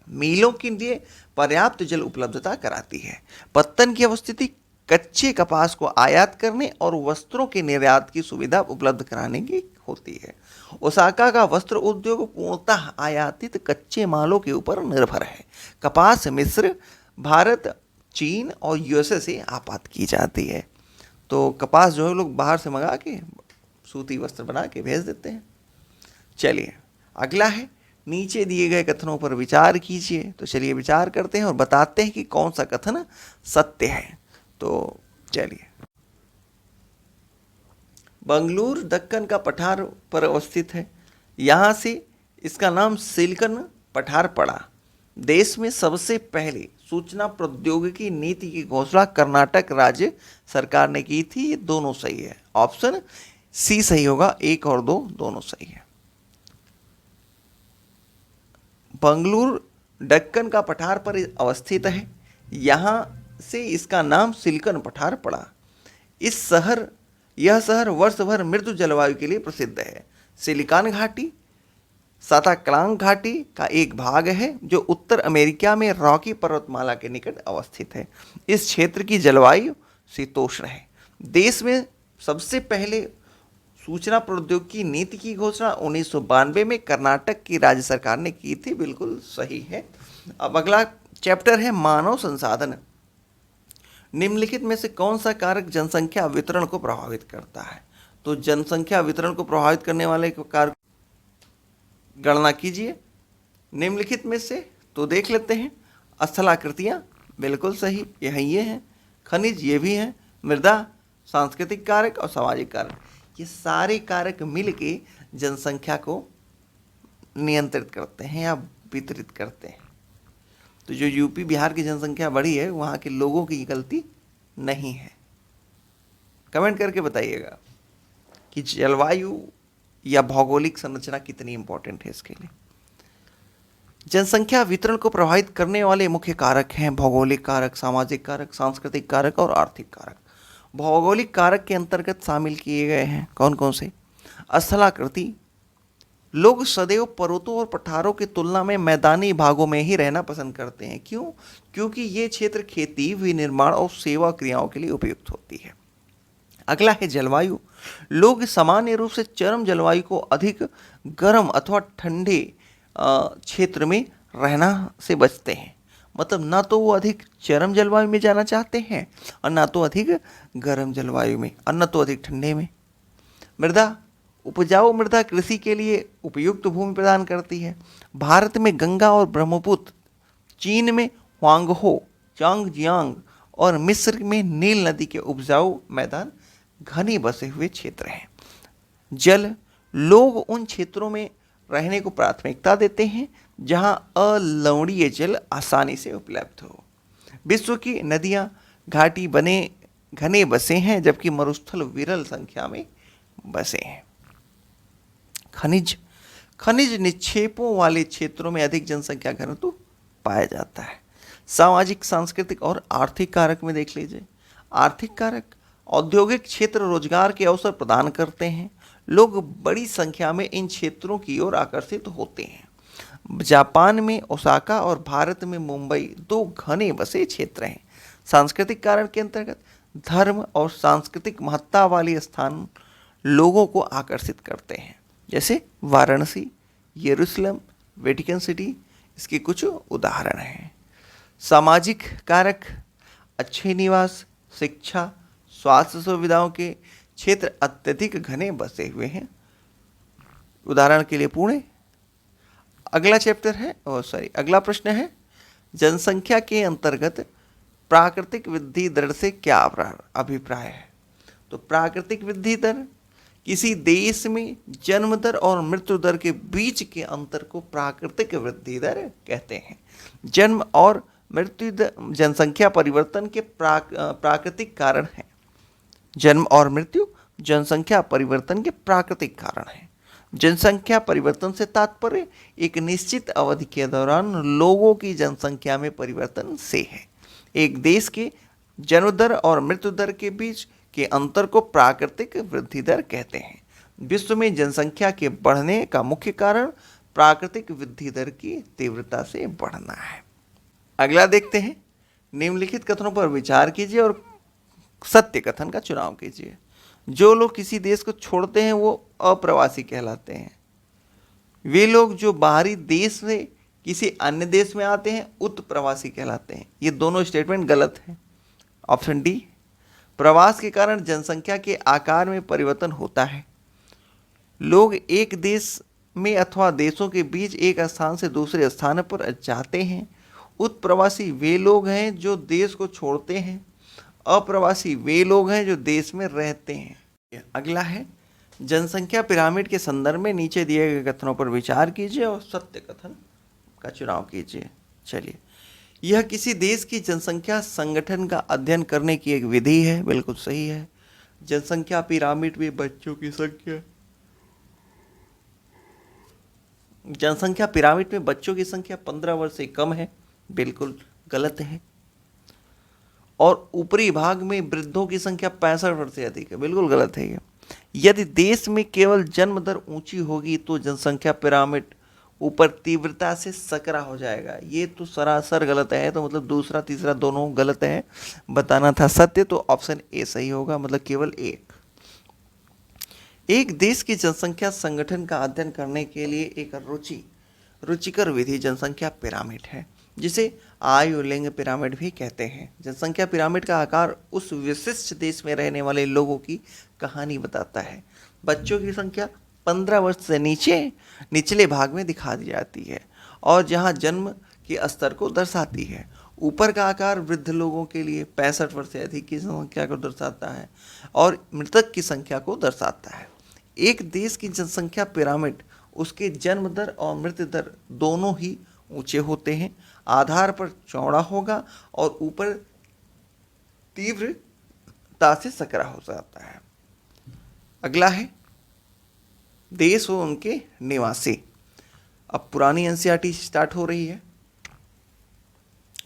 मिलों के लिए पर्याप्त जल उपलब्धता कराती है। पत्तन की अवस्थिति कच्चे कपास को आयात करने और वस्त्रों के निर्यात की सुविधा उपलब्ध कराने की होती है। ओसाका का वस्त्र उद्योग पूर्णतः आयातित कच्चे मालों के ऊपर निर्भर है। कपास मिस्र, भारत, चीन और यूएसए से आयात की जाती है। तो कपास जो है लोग बाहर से मंगा के सूती वस्त्र बना के भेज देते हैं। चलिए अगला है, नीचे दिए गए कथनों पर विचार कीजिए। तो चलिए विचार करते हैं और बताते हैं कि कौन सा कथन सत्य है। तो चलिए, बंगलुरु दक्कन का पठार पर अवस्थित है। यहाँ से इसका नाम सिलिकन पठार पड़ा। देश में सबसे पहले सूचना प्रौद्योगिकी नीति की घोषणा कर्नाटक राज्य सरकार ने की थी। ये दोनों सही है, ऑप्शन सी सही होगा, 1 और 2 दोनों सही है। बंगलुरु दक्कन का पठार पर अवस्थित है। यहाँ से इसका नाम सिलिकन पठार पड़ा। यह शहर वर्ष भर मृदु जलवायु के लिए प्रसिद्ध है। सिलिकॉन घाटी साताक्लांग घाटी का एक भाग है जो उत्तर अमेरिका में रॉकी पर्वतमाला के निकट अवस्थित है। इस क्षेत्र की जलवायु शीतोष्ण है। देश में सबसे पहले सूचना प्रौद्योगिकी नीति की घोषणा 1992 में कर्नाटक की राज्य सरकार ने की थी। बिल्कुल सही है। अब अगला चैप्टर है मानव संसाधन। निम्नलिखित में से कौन सा कारक जनसंख्या वितरण को प्रभावित करता है? तो जनसंख्या वितरण को प्रभावित करने वाले कारक गणना कीजिए। निम्नलिखित में से तो देख लेते हैं। स्थलाकृतियाँ बिल्कुल सही, ये हैं। खनिज ये भी हैं। मृदा, सांस्कृतिक कारक और सामाजिक कारक, ये सारे कारक मिलके जनसंख्या को नियंत्रित करते हैं या वितरित करते हैं। तो जो यूपी बिहार की जनसंख्या बढ़ी है वहाँ के लोगों की गलती नहीं है। कमेंट करके बताइएगा कि जलवायु या भौगोलिक संरचना कितनी इंपॉर्टेंट है इसके लिए। जनसंख्या वितरण को प्रभावित करने वाले मुख्य कारक हैं भौगोलिक कारक, सामाजिक कारक, सांस्कृतिक कारक और आर्थिक कारक। भौगोलिक कारक के अंतर्गत शामिल किए गए हैं कौन कौन से? स्थलाकृति, लोग सदैव पर्वतों और पठारों की तुलना में मैदानी भागों में ही रहना पसंद करते हैं। क्यों? क्योंकि ये क्षेत्र खेती, विनिर्माण और सेवा क्रियाओं के लिए उपयुक्त होती है। अगला है जलवायु। लोग सामान्य रूप से चरम जलवायु को अधिक गर्म अथवा ठंडे क्षेत्र में रहना से बचते हैं। मतलब ना तो वो अधिक चरम जलवायु में जाना चाहते हैं और ना तो अधिक गर्म जलवायु में और ना तो अधिक ठंडे में। मृदा, उपजाऊ मृदा कृषि के लिए उपयुक्त भूमि प्रदान करती है। भारत में गंगा और ब्रह्मपुत्र, चीन में हुआंगहो, चांगजियांग और मिस्र में नील नदी के उपजाऊ मैदान घने बसे हुए क्षेत्र हैं। जल, लोग उन क्षेत्रों में रहने को प्राथमिकता देते हैं जहां अलवणीय जल आसानी से उपलब्ध हो। विश्व की नदियां घाटी बने घने बसे हैं, जबकि मरुस्थल विरल संख्या में बसे हैं। खनिज खनिज निक्षेपों वाले क्षेत्रों में अधिक जनसंख्या घनत्व पाया जाता है। सामाजिक, सांस्कृतिक और आर्थिक कारक में देख लीजिए। आर्थिक कारक, औद्योगिक क्षेत्र रोजगार के अवसर प्रदान करते हैं। लोग बड़ी संख्या में इन क्षेत्रों की ओर आकर्षित होते हैं। जापान में ओसाका और भारत में मुंबई दो घने बसे क्षेत्र हैं। सांस्कृतिक कारण के अंतर्गत धर्म और सांस्कृतिक महत्ता वाले स्थान लोगों को आकर्षित करते हैं, जैसे वाराणसी, यरूशलेम, वेटिकन सिटी इसके कुछ उदाहरण हैं। सामाजिक कारक, अच्छे निवास, शिक्षा, स्वास्थ्य सुविधाओं के क्षेत्र अत्यधिक घने बसे हुए हैं। उदाहरण के लिए पुणे। अगला प्रश्न है, जनसंख्या के अंतर्गत प्राकृतिक वृद्धि दर से क्या अभिप्राय है? तो प्राकृतिक वृद्धि दर किसी देश में जन्म दर और मृत्यु दर के बीच के अंतर को प्राकृतिक वृद्धि दर कहते हैं। जन्म और मृत्यु दर जनसंख्या परिवर्तन के प्राकृतिक कारण हैं। जन्म और मृत्यु जनसंख्या परिवर्तन के प्राकृतिक कारण हैं। जनसंख्या परिवर्तन से तात्पर्य एक निश्चित अवधि के दौरान लोगों की जनसंख्या में परिवर्तन से है। एक देश के जन्म दर और मृत्यु दर के बीच के अंतर को प्राकृतिक वृद्धि दर कहते हैं। विश्व में जनसंख्या के बढ़ने का मुख्य कारण प्राकृतिक वृद्धि दर की तीव्रता से बढ़ना है। अगला देखते हैं, निम्नलिखित कथनों पर विचार कीजिए और सत्य कथन का चुनाव कीजिए। जो लोग किसी देश को छोड़ते हैं वो अप्रवासी कहलाते हैं। वे लोग जो बाहरी देश से किसी अन्य देश में आते हैं उत्प्रवासी कहलाते हैं। ये दोनों स्टेटमेंट गलत हैं। ऑप्शन डी, प्रवास के कारण जनसंख्या के आकार में परिवर्तन होता है। लोग एक देश में अथवा देशों के बीच एक स्थान से दूसरे स्थान पर जाते हैं। उत्प्रवासी वे लोग हैं जो देश को छोड़ते हैं। अप्रवासी वे लोग हैं जो देश में रहते हैं। अगला है, जनसंख्या पिरामिड के संदर्भ में नीचे दिए गए कथनों पर विचार कीजिए और सत्य कथन का चुनाव कीजिए। चलिए, यह किसी देश की जनसंख्या संगठन का अध्ययन करने की एक विधि है। बिल्कुल सही है। जनसंख्या पिरामिड में बच्चों की संख्या, जनसंख्या पिरामिड में बच्चों की संख्या 15 वर्ष से कम है। बिल्कुल गलत है। और ऊपरी भाग में वृद्धों की संख्या 65 वर्ष से अधिक है। बिल्कुल गलत है ये। यदि देश में केवल जन्म दर ऊंची होगी तो जनसंख्या पिरामिड ऊपर तीव्रता से सकरा हो जाएगा। ये तो सरासर गलत है। तो मतलब दूसरा तीसरा दोनों गलत है। बताना था सत्य, तो ऑप्शन ए सही होगा, मतलब केवल एक देश की जनसंख्या संगठन का अध्ययन करने के लिए एक रुचिकर विधि जनसंख्या पिरामिड है, जिसे आयु लिंग पिरामिड भी कहते हैं। जनसंख्या पिरामिड का आकार उस विशिष्ट देश में रहने वाले लोगों की कहानी बताता है। बच्चों की संख्या 15 वर्ष से निचले भाग में दिखा दी जाती है और जहां जन्म के स्तर को दर्शाती है। ऊपर का आकार वृद्ध लोगों के लिए 65 वर्ष से अधिक की संख्या को दर्शाता है और मृतक की संख्या को दर्शाता है। एक देश की जनसंख्या पिरामिड उसके जन्म दर और मृत्यु दर दोनों ही ऊंचे होते हैं। आधार पर चौड़ा होगा और ऊपर तीव्रता से सकरा हो जाता है। अगला है, देश व उनके निवासी। अब पुरानी एनसीईआरटी स्टार्ट हो रही है,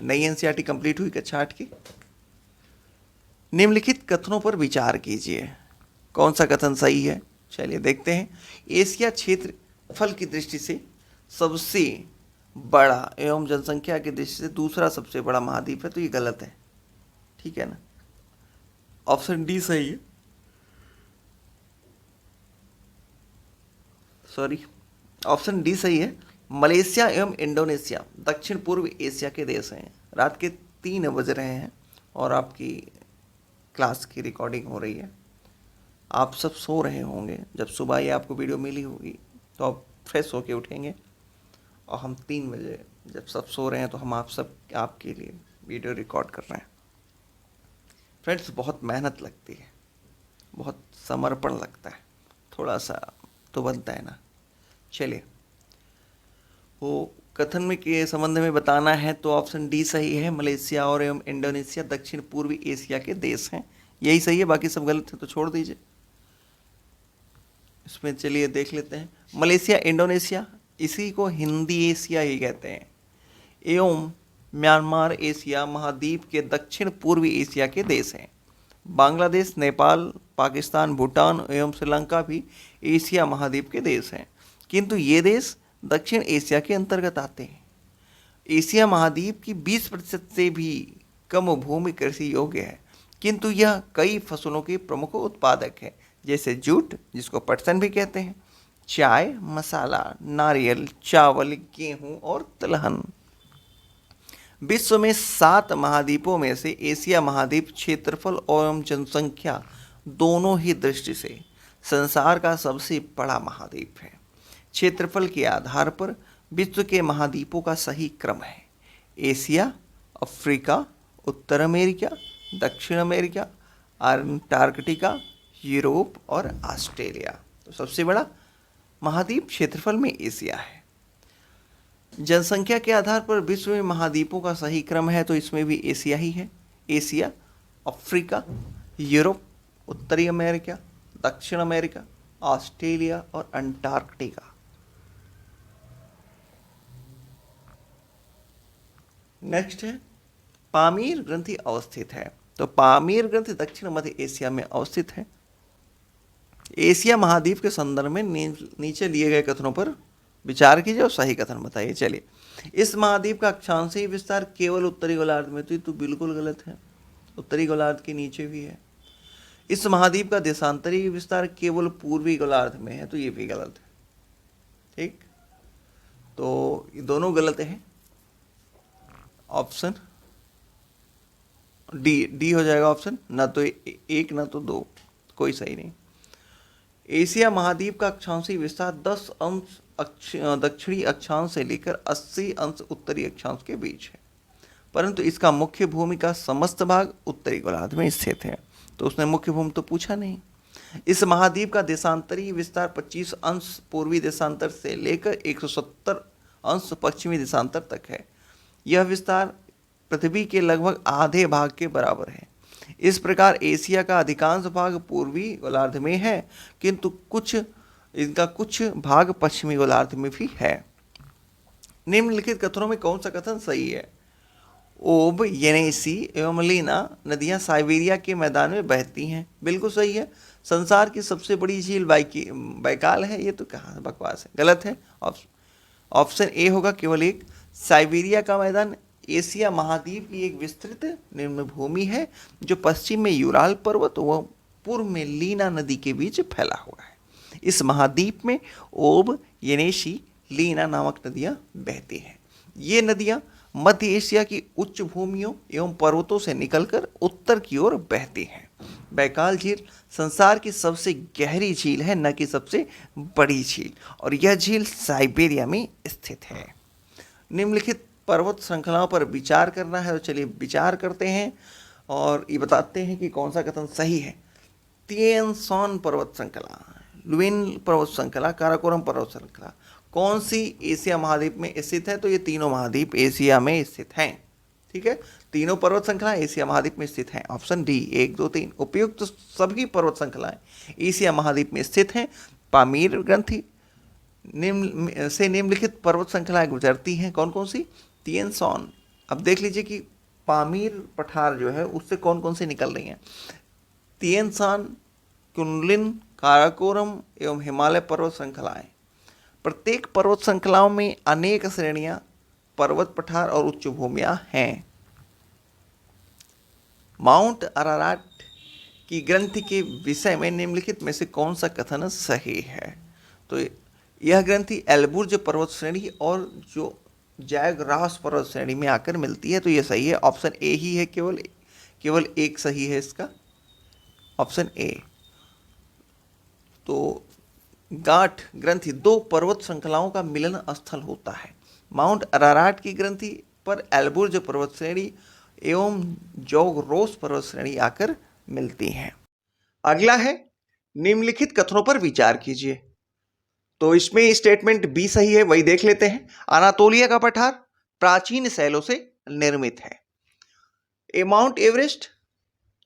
नई एनसीईआरटी कंप्लीट हुई कक्षा 8 की। निम्नलिखित कथनों पर विचार कीजिए, कौन सा कथन सही है। चलिए देखते हैं। एशिया क्षेत्रफल की दृष्टि से सबसे बड़ा एवं जनसंख्या की दृष्टि से दूसरा सबसे बड़ा महाद्वीप है, तो ये गलत है। ठीक है ना, ऑप्शन डी सही है। ऑप्शन डी सही है। मलेशिया एवं इंडोनेशिया दक्षिण पूर्व एशिया के देश हैं। रात के 3 बज रहे हैं और आपकी क्लास की रिकॉर्डिंग हो रही है। आप सब सो रहे होंगे। जब सुबह ये आपको वीडियो मिली होगी तो आप फ्रेश होके उठेंगे और हम 3 बजे जब सब सो रहे हैं तो हम आपके लिए वीडियो रिकॉर्ड कर रहे हैं। फ्रेंड्स, बहुत मेहनत लगती है, बहुत समर्पण लगता है, थोड़ा सा तो बनता है ना। चलिए, वो कथन में के संबंध में बताना है तो ऑप्शन डी सही है। मलेशिया और एवं इंडोनेशिया दक्षिण पूर्वी एशिया के देश हैं, यही सही है, बाकी सब गलत है तो छोड़ दीजिए। इसमें चलिए देख लेते हैं। मलेशिया, इंडोनेशिया, इसी को हिंदी एशिया ही कहते हैं, एवं म्यांमार एशिया महाद्वीप के दक्षिण पूर्वी एशिया के देश हैं। बांग्लादेश, नेपाल, पाकिस्तान, भूटान एवं श्रीलंका भी एशिया महाद्वीप के देश हैं, किंतु ये देश दक्षिण एशिया के अंतर्गत आते हैं। एशिया महाद्वीप की 20% से भी कम भूमि कृषि योग्य है, किंतु यह कई फसलों के प्रमुख उत्पादक है, जैसे जूट, जिसको पटसन भी कहते हैं, चाय, मसाला, नारियल, चावल, गेहूं और तिलहन। विश्व में 7 महाद्वीपों में से एशिया महाद्वीप क्षेत्रफल एवं जनसंख्या दोनों ही दृष्टि से संसार का सबसे बड़ा महाद्वीप है। क्षेत्रफल के आधार पर विश्व के महाद्वीपों का सही क्रम है: एशिया, अफ्रीका, उत्तर अमेरिका, दक्षिण अमेरिका, अंटार्कटिका, यूरोप और ऑस्ट्रेलिया। तो सबसे बड़ा महाद्वीप क्षेत्रफल में एशिया है। जनसंख्या के आधार पर विश्व में महाद्वीपों का सही क्रम है तो इसमें भी एशिया ही है। एशिया, अफ्रीका, यूरोप, उत्तरी अमेरिका, दक्षिण अमेरिका, ऑस्ट्रेलिया और अंटार्कटिका। नेक्स्ट है पामीर ग्रंथि अवस्थित है। तो पामीर ग्रंथि दक्षिण मध्य एशिया में अवस्थित है। एशिया महाद्वीप के संदर्भ में नीचे लिए गए कथनों पर विचार कीजिए और सही कथन बताइए। चलिए, इस महाद्वीप का अक्षांशीय विस्तार केवल उत्तरी गोलार्ध में, तो बिल्कुल गलत है, उत्तरी गोलार्ध के नीचे भी है। इस महाद्वीप का देशांतरीय विस्तार केवल पूर्वी गोलार्ध में है, तो ये भी गलत है। ठीक, तो ये दोनों गलत हैं। ऑप्शन डी हो जाएगा ऑप्शन, ना तो एक ना तो दो, कोई सही नहीं। एशिया महाद्वीप का अक्षांशीय विस्तार 10 अंश दक्षिणी अक्षांश से लेकर 80 अंश उत्तरी अक्षांश के बीच है, परंतु इसका मुख्य भूमि का समस्त भाग उत्तरी गोलार्ध में स्थित है। तो उसने मुख्य भूमि तो पूछा नहीं। इस महाद्वीप का देशांतरीय विस्तार 25 अंश पूर्वी देशांतर से लेकर 170 अंश पश्चिमी देशांतर तक है। यह विस्तार पृथ्वी के लगभग आधे भाग के बराबर है। इस प्रकार एशिया का अधिकांश भाग पूर्वी गोलार्ध में है, किंतु कुछ भाग पश्चिमी गोलार्ध में भी है। निम्नलिखित कथनों में कौन सा कथन सही है? ओब, येनेसी एवं लीना नदियां साइबेरिया के मैदान में बहती हैं। बिल्कुल सही है। संसार की सबसे बड़ी झील बैकाल है, ये तो कहाँ बकवास है, गलत है। ऑप्शन ए होगा केवल एक। साइबेरिया का मैदान एशिया महाद्वीप की एक विस्तृत निम्न भूमि है जो पश्चिम में यूराल पर्वत व पूर्व में लीना नदी के बीच फैला हुआ है। इस महाद्वीप में ओब, येनेसी, लीना नामक नदियां बहती हैं। ये नदियां मध्य एशिया की उच्च भूमियों एवं पर्वतों से निकलकर उत्तर की ओर बहती हैं। बैकाल झील संसार की सबसे गहरी झील है, न कि सबसे बड़ी झील, और यह झील साइबेरिया में स्थित है। निम्नलिखित पर्वत श्रृंखलाओं पर विचार करना है, तो चलिए विचार करते हैं और ये बताते हैं कि कौन सा कथन सही है। तिएन सांग पर्वत श्रृंखला, लुइन पर्वत श्रृंखला, काराकोरम पर्वत श्रृंखला कौन सी एशिया महाद्वीप में स्थित है? तो ये तीनों महाद्वीप एशिया में स्थित हैं। ठीक है, तीनों पर्वत श्रृंखला एशिया महाद्वीप में स्थित हैं। ऑप्शन डी 1, 2, 3 उपयुक्त सभी पर्वत श्रृंखलाएं एशिया महाद्वीप में स्थित हैं। पामीर ग्रंथि निम्नलिखित पर्वत श्रृंखलाएं गुजरती हैं। कौन कौन सी? तिएन सांग। अब देख लीजिए कि पामीर पठार जो है उससे कौन कौन सी निकल रही हैं। तिएन सांग, कुनलुन, काराकोरम एवं हिमालय पर्वत श्रृंखलाएं। प्रत्येक पर्वत श्रृंखलाओं में अनेक श्रेणियां, पर्वत पठार और उच्च भूमियां हैं। माउंट अराराट की ग्रंथि के विषय में निम्नलिखित में से कौन सा कथन सही है? तो यह ग्रंथि एल्बुर्ज पर्वत श्रेणी और जो जैगरास पर्वत श्रेणी में आकर मिलती है, तो यह सही है। ऑप्शन ए ही है, केवल एक सही है इसका, ऑप्शन ए। तो गाठ ग्रंथि 2 पर्वत श्रृंखलाओं का मिलन स्थल होता है। माउंट अराराट की ग्रंथि पर एल्बुर्ज पर्वत श्रेणी एवं जैगरास पर्वत श्रेणी आकर मिलती हैं। अगला है निम्नलिखित कथनों पर विचार कीजिए। तो इसमें स्टेटमेंट बी सही है, वही देख लेते हैं। अनातोलिया का पठार प्राचीन शैलों से निर्मित है। ए माउंट एवरेस्ट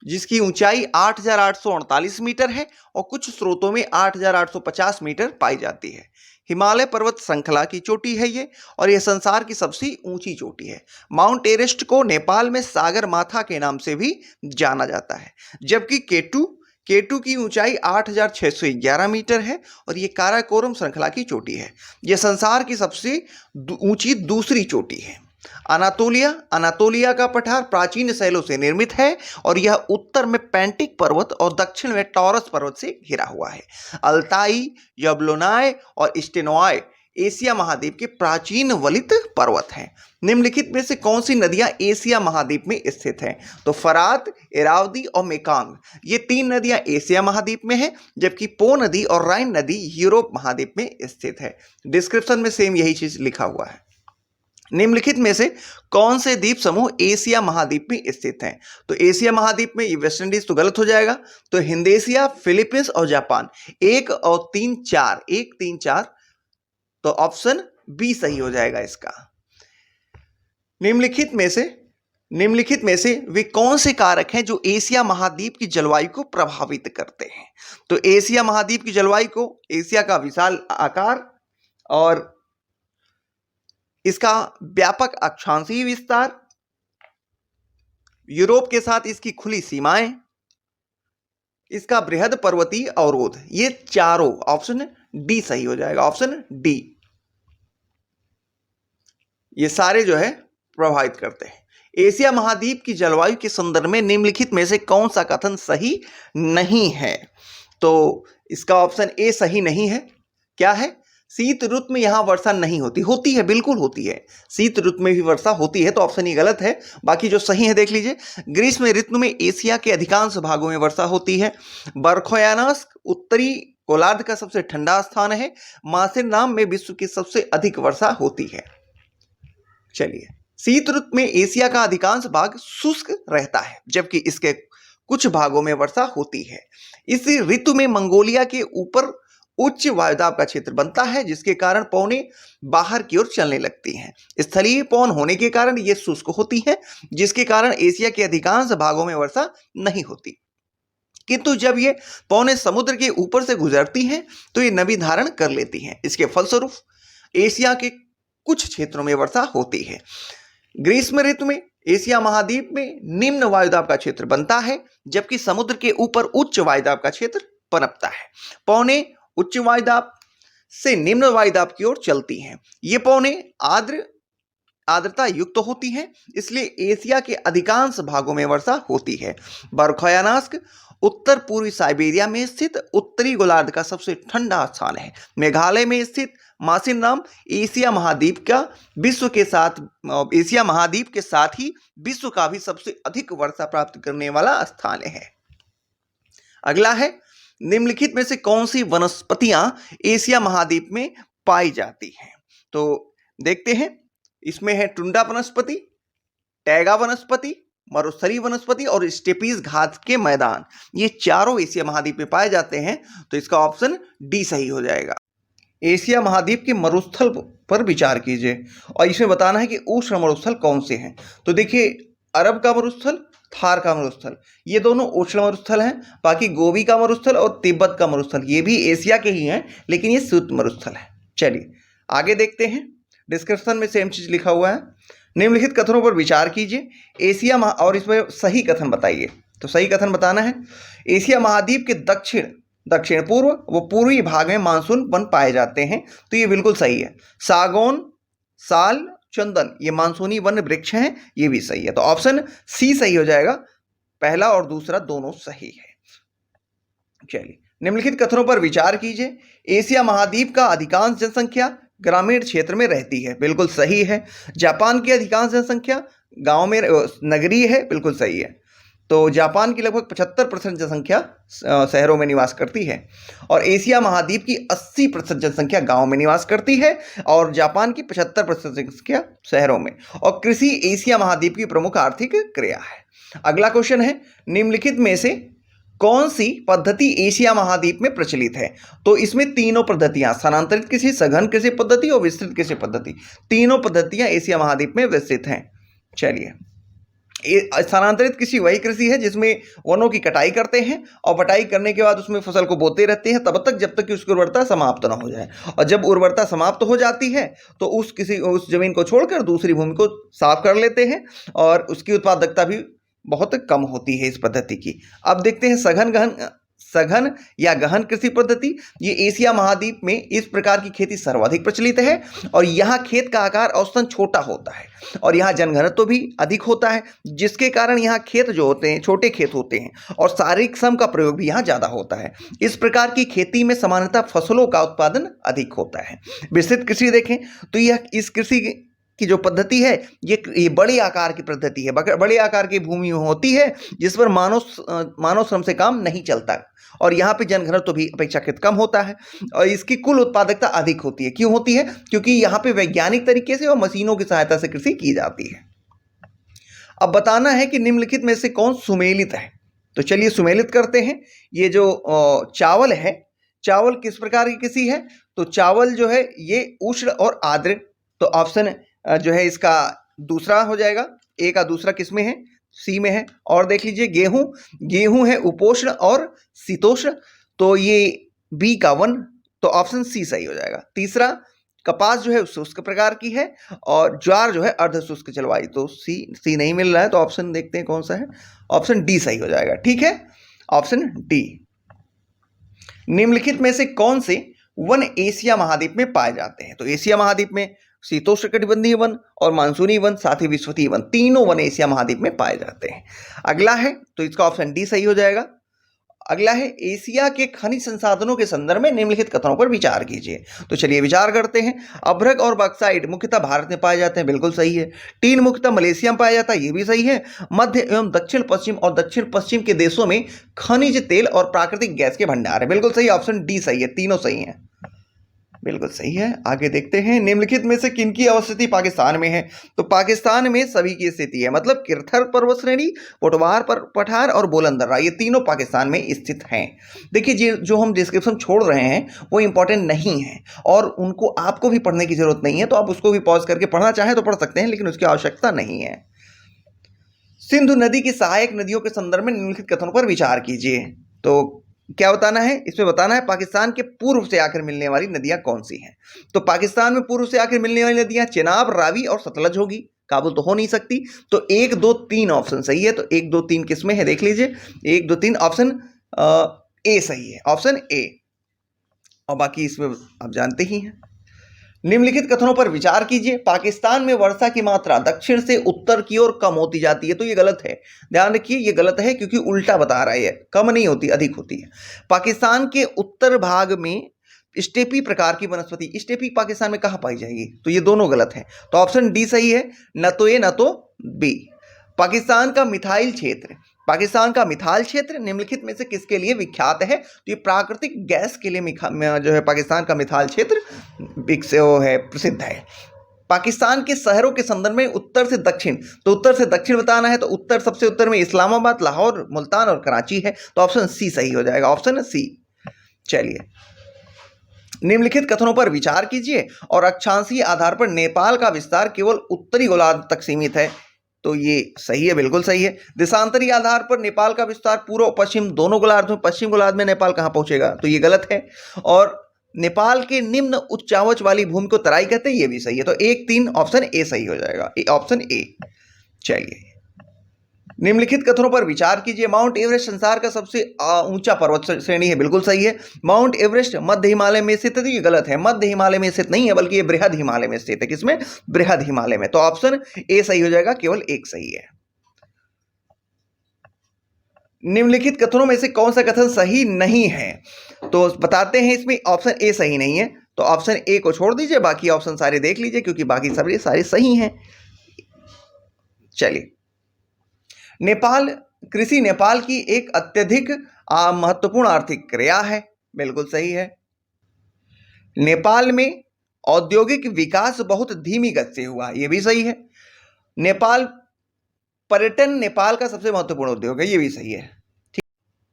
जिसकी ऊंचाई 8,848 मीटर है और कुछ स्रोतों में 8,850 मीटर पाई जाती है। हिमालय पर्वत श्रृंखला की चोटी है ये, और यह संसार की सबसे ऊंची चोटी है। माउंट एवरेस्ट को नेपाल में सागर माथा के नाम से भी जाना जाता है, जबकि केटू की ऊंचाई 8,611 मीटर है और यह काराकोरम श्रृंखला की चोटी है। यह संसार की सबसे ऊंची दूसरी चोटी है। अनातोलिया का पठार प्राचीन शैलों से निर्मित है और यह उत्तर में पैंटिक पर्वत और दक्षिण में टॉरस पर्वत से घिरा हुआ है। अल्ताई, यबलोनाय और स्टेनोय एशिया महाद्वीप के प्राचीन वलित पर्वत हैं। निम्नलिखित में से कौन सी नदियां एशिया महाद्वीप में स्थित हैं? तो फरात, इरावदी और मेकांग, ये 3 नदियां एशिया महाद्वीप में हैं, जबकि पो नदी और राइन नदी यूरोप महाद्वीप में स्थित है। डिस्क्रिप्शन में सेम यही चीज लिखा हुआ है। निम्नलिखित में से कौन से द्वीप समूह एशिया महाद्वीप में स्थित हैं? तो एशिया महाद्वीप में ये वेस्ट इंडीज तो गलत हो जाएगा, तो हिंदेशिया, फिलीपींस और जापान। 1 और 3 4, 1 3 4, तो ऑप्शन बी सही हो जाएगा इसका। निम्नलिखित में से वे कौन से कारक हैं जो एशिया महाद्वीप की जलवायु को प्रभावित करते हैं? तो एशिया महाद्वीप की जलवायु को, एशिया का विशाल आकार और इसका व्यापक अक्षांशीय विस्तार, यूरोप के साथ इसकी खुली सीमाएं, इसका बृहद पर्वतीय अवरोध, ये चारों, ऑप्शन डी सही हो जाएगा, ऑप्शन डी। ये सारे जो है प्रभावित करते हैं। एशिया महाद्वीप की जलवायु के संदर्भ में निम्नलिखित में से कौन सा कथन सही नहीं है? तो इसका ऑप्शन ए सही नहीं है। क्या है? शीत ऋतु में यहां वर्षा नहीं होती। होती है, बिल्कुल होती है, शीत ऋतु में भी वर्षा होती है, तो ऑप्शन ये गलत है। बाकी जो सही है देख लीजिए। ग्रीष्म ऋतु में एशिया के अधिकांश भागों में वर्षा होती है। बरखोयानस्क उत्तरी गोलार्ध का सबसे ठंडा स्थान है। मासिरनाम में विश्व की सबसे अधिक वर्षा होती है। चलिए, शीत ऋतु में एशिया का अधिकांश भाग शुष्क रहता है, जबकि इसके कुछ भागों में वर्षा होती है। इस ऋतु में मंगोलिया के ऊपर उच्च वायुदाब का क्षेत्र बनता है, जिसके कारण पवनें बाहर की ओर चलने लगती हैं। स्थलीय पवन होने के कारण ये शुष्क होती हैं, जिसके कारण एशिया के अधिकांश भागों में वर्षा नहीं होती। किंतु जब ये पवनें समुद्र के ऊपर से गुजरती हैं तो ये नमी धारण कर लेती हैं। इसके फलस्वरूप एशिया के कुछ क्षेत्रों में वर्षा होती है। ग्रीष्म ऋतु में एशिया महाद्वीप में निम्न वायुदाब का क्षेत्र बनता है, जबकि समुद्र के ऊपर उच्च वायुदाब का क्षेत्र पनपता है। पवनें उच्च वायुदाब से निम्न वायुदाब की ओर चलती हैं। ये पवनें आर्द्रता युक्त होती हैं, इसलिए एशिया के अधिकांश भागों में वर्षा होती है। बरखोयानस्क उत्तर पूर्वी साइबेरिया में स्थित उत्तरी गोलार्ध का सबसे ठंडा स्थान है। मेघालय में स्थित मासिनराम एशिया महाद्वीप के साथ ही विश्व का भी सबसे अधिक वर्षा प्राप्त करने वाला स्थान है। अगला है, निम्नलिखित में से कौन सी वनस्पतियां एशिया महाद्वीप में पाई जाती हैं? तो देखते हैं, इसमें है टुंडा वनस्पति, टैगा वनस्पति, मरुस्थलीय वनस्पति और स्टेपीज घास के मैदान। ये चारों एशिया महाद्वीप में पाए जाते हैं, तो इसका ऑप्शन डी सही हो जाएगा। एशिया महाद्वीप के मरुस्थल पर विचार कीजिए और इसमें बताना है कि उष्ण मरुस्थल कौन से हैं। तो देखिए, अरब का मरुस्थल, थार का मरुस्थल, ये दोनों उष्ण मरुस्थल हैं। बाकी गोबी का मरुस्थल और तिब्बत का मरुस्थल, ये भी एशिया के ही हैं, लेकिन ये शीत मरुस्थल है। चलिए आगे देखते हैं। डिस्क्रिप्शन में सेम चीज लिखा हुआ है। निम्नलिखित कथनों पर विचार कीजिए, एशिया और इसमें सही कथन बताइए। तो सही कथन बताना है, एशिया महाद्वीप के दक्षिण पूर्व व पूर्वी भाग में मानसून वन पाए जाते हैं। तो ये बिल्कुल सही है। सागौन, साल, चंदन, ये मानसूनी वन वृक्ष हैं, ये भी सही है। तो ऑप्शन सी सही हो जाएगा। पहला और दूसरा दोनों सही है। चलिए, निम्नलिखित कथनों पर विचार कीजिए। एशिया महाद्वीप का अधिकांश जनसंख्या ग्रामीण क्षेत्र में रहती है, बिल्कुल सही है। जापान की अधिकांश जनसंख्या गांव में नगरीय है, बिल्कुल सही है। तो जापान की लगभग 75% जनसंख्या शहरों में निवास करती है और एशिया महाद्वीप की 80% जनसंख्या गांव में निवास करती है और जापान की 75% जनसंख्या शहरों में। और कृषि एशिया महाद्वीप की प्रमुख आर्थिक क्रिया है। अगला क्वेश्चन है, निम्नलिखित में से कौन सी पद्धति एशिया महाद्वीप में प्रचलित है? तो इसमें तीनों पद्धतियां, स्थानांतरित कृषि, सघन कृषि पद्धति और विस्तृत कृषि पद्धति, तीनों पद्धतियां एशिया महाद्वीप में विस्तृत हैं। चलिए, स्थानांतरित कृषि वही कृषि है जिसमें वनों की कटाई करते हैं और कटाई करने के बाद उसमें फसल को बोते रहते हैं तब तक जब तक कि उसकी उर्वरता समाप्त ना हो जाए, और जब उर्वरता समाप्त हो जाती है तो उस जमीन को छोड़कर दूसरी भूमि को साफ कर लेते हैं और उसकी उत्पादकता भी बहुत कम होती है इस पद्धति की। अब देखते हैं सघन या गहन कृषि पद्धति। ये एशिया महाद्वीप में इस प्रकार की खेती सर्वाधिक प्रचलित है और यहाँ खेत का आकार औसतन छोटा होता है और यहाँ जनघनत्व भी अधिक होता है, जिसके कारण यहाँ खेत जो होते हैं छोटे खेत होते हैं और शारीरिक श्रम का प्रयोग भी यहाँ ज़्यादा होता है। इस प्रकार की खेती में सामान्यतः फसलों का उत्पादन अधिक होता है। विस्तृत कृषि देखें तो यह इस कृषि की जो पद्धति है ये बड़े आकार की पद्धति है। बड़े आकार की भूमि होती है जिस पर मानव श्रम से काम नहीं चलता और यहाँ पे जनघनत्व तो भी अपेक्षाकृत कम होता है और इसकी कुल उत्पादकता अधिक होती है। क्यों होती है? क्योंकि यहाँ पे वैज्ञानिक तरीके से और मशीनों की सहायता से कृषि की जाती है। अब बताना है कि निम्नलिखित में से कौन सुमेलित है, तो चलिए सुमेलित करते हैं। ये जो चावल है, चावल किस प्रकार की कृषि है? तो चावल जो है ये उष्ण और आर्द्र, तो ऑप्शन जो है इसका दूसरा हो जाएगा। ए का दूसरा किस में है? सी में है। और देख लीजिए गेहूं है उपोष्ण और शीतोष्ण, तो ये बी का 1, तो ऑप्शन सी सही हो जाएगा। तीसरा कपास जो है शुष्क प्रकार की है और ज्वार जो है अर्ध शुष्क जलवायु, तो सी नहीं मिल रहा है, तो ऑप्शन देखते हैं कौन सा है। ऑप्शन डी सही हो जाएगा। ठीक है, ऑप्शन डी। निम्नलिखित में से कौन से वन एशिया महाद्वीप में पाए जाते हैं? तो एशिया महाद्वीप में शीतोष्णकटिबंधीय वन और मानसूनी वन साथ ही विषुवतीय वन, तीनों वन एशिया महाद्वीप में पाए जाते हैं। अगला है तो इसका ऑप्शन डी सही हो जाएगा। अगला है एशिया के खनिज संसाधनों के संदर्भ में निम्नलिखित कथनों पर विचार कीजिए। तो चलिए विचार करते हैं। अभ्रक और बॉक्साइट मुख्यतः भारत में पाए जाते हैं, बिल्कुल सही है। टीन मुख्यतः मलेशिया में पाया जाता है, ये भी सही है। मध्य एवं दक्षिण पश्चिम और दक्षिण पश्चिम के देशों में खनिज तेल और प्राकृतिक गैस के भंडार है, बिल्कुल सही। ऑप्शन डी सही है, तीनों सही है, बिल्कुल सही है। आगे देखते हैं। निम्नलिखित में से किनकी अवस्थिति पाकिस्तान में है? तो पाकिस्तान में सभी की स्थिति है, मतलब किरथर पर्वत श्रेणी, पोटवार पठार और बोलंदर्रा, ये तीनों पाकिस्तान में स्थित हैं। देखिए जो हम डिस्क्रिप्शन छोड़ रहे हैं वो इंपॉर्टेंट नहीं है और उनको आपको भी पढ़ने की जरूरत नहीं है, तो आप उसको भी पॉज करके पढ़ना चाहें तो पढ़ सकते हैं, लेकिन उसकी आवश्यकता नहीं है। सिंधु नदी की सहायक नदियों के संदर्भ में निम्नलिखित कथनों पर विचार कीजिए। तो क्या बताना है? इसमें बताना है पाकिस्तान के पूर्व से आकर मिलने वाली नदियां कौन सी हैं। तो पाकिस्तान में पूर्व से आकर मिलने वाली नदियां चेनाब, रावी और सतलज होगी, काबुल तो हो नहीं सकती। तो 1 2 3 ऑप्शन सही है। तो 1 2 3 किसमें है देख लीजिए। 1 2 3 ऑप्शन ए सही है, ऑप्शन ए। और बाकी इसमें आप जानते ही हैं। निम्नलिखित कथनों पर विचार कीजिए। पाकिस्तान में वर्षा की मात्रा दक्षिण से उत्तर की ओर कम होती जाती है, तो ये गलत है। ध्यान रखिए ये गलत है क्योंकि उल्टा बता रहा है, कम नहीं होती, अधिक होती है। पाकिस्तान के उत्तर भाग में स्टेपी प्रकार की वनस्पति, स्टेपी पाकिस्तान में कहाँ पाई जाएगी? तो ये दोनों गलत है, तो ऑप्शन डी सही है, न तो ए न तो बी। पाकिस्तान का मिथाइल क्षेत्र निम्नलिखित में से किसके लिए विख्यात है? तो ये प्राकृतिक गैस के लिए जो है पाकिस्तान का मिथाइल क्षेत्र प्रसिद्ध है। पाकिस्तान के शहरों के संदर्भ में उत्तर से दक्षिण, तो उत्तर से दक्षिण बताना है, तो उत्तर सबसे उत्तर में इस्लामाबाद, लाहौर, मुल्तान और कराची है, तो ऑप्शन सी सही हो जाएगा, ऑप्शन सी। चलिए निम्नलिखित कथनों पर विचार कीजिए। और अक्षांशीय आधार पर नेपाल का विस्तार केवल उत्तरी गोलार्ध तक सीमित है, तो ये सही है, बिल्कुल सही है। देशांतरीय आधार पर नेपाल का विस्तार पूर्व और पश्चिम दोनों गोलार्ध में, पश्चिम गोलार्ध में नेपाल कहाँ पहुंचेगा? तो ये गलत है। और नेपाल के निम्न उच्चावच वाली भूमि को तराई कहते हैं, ये भी सही है। तो 1 3 ऑप्शन ए सही हो जाएगा, ऑप्शन ए। चलिए निम्नलिखित कथनों पर विचार कीजिए। माउंट एवरेस्ट संसार का सबसे ऊंचा पर्वत श्रेणी है, बिल्कुल सही है। माउंट एवरेस्ट मध्य हिमालय में स्थित है, तो ये गलत है। मध्य हिमालय में स्थित नहीं है, बल्कि ये बृहद हिमालय में स्थित है। किसमें? बृहद हिमालय में, तो ऑप्शन ए सही हो जाएगा, केवल एक सही है। निम्नलिखित कथनों में से कौन सा कथन सही नहीं है? तो बताते हैं, इसमें ऑप्शन ए सही नहीं है, तो ऑप्शन ए को छोड़ दीजिए, बाकी ऑप्शन सारे देख लीजिए क्योंकि बाकी सारे सही हैं। चलिए कृषि नेपाल की एक अत्यधिक महत्वपूर्ण आर्थिक क्रिया है, बिल्कुल सही है। नेपाल में औद्योगिक विकास बहुत धीमी गति से हुआ, ये भी सही है। पर्यटन नेपाल का सबसे महत्वपूर्ण उद्योग है, ये भी सही है। ठीक,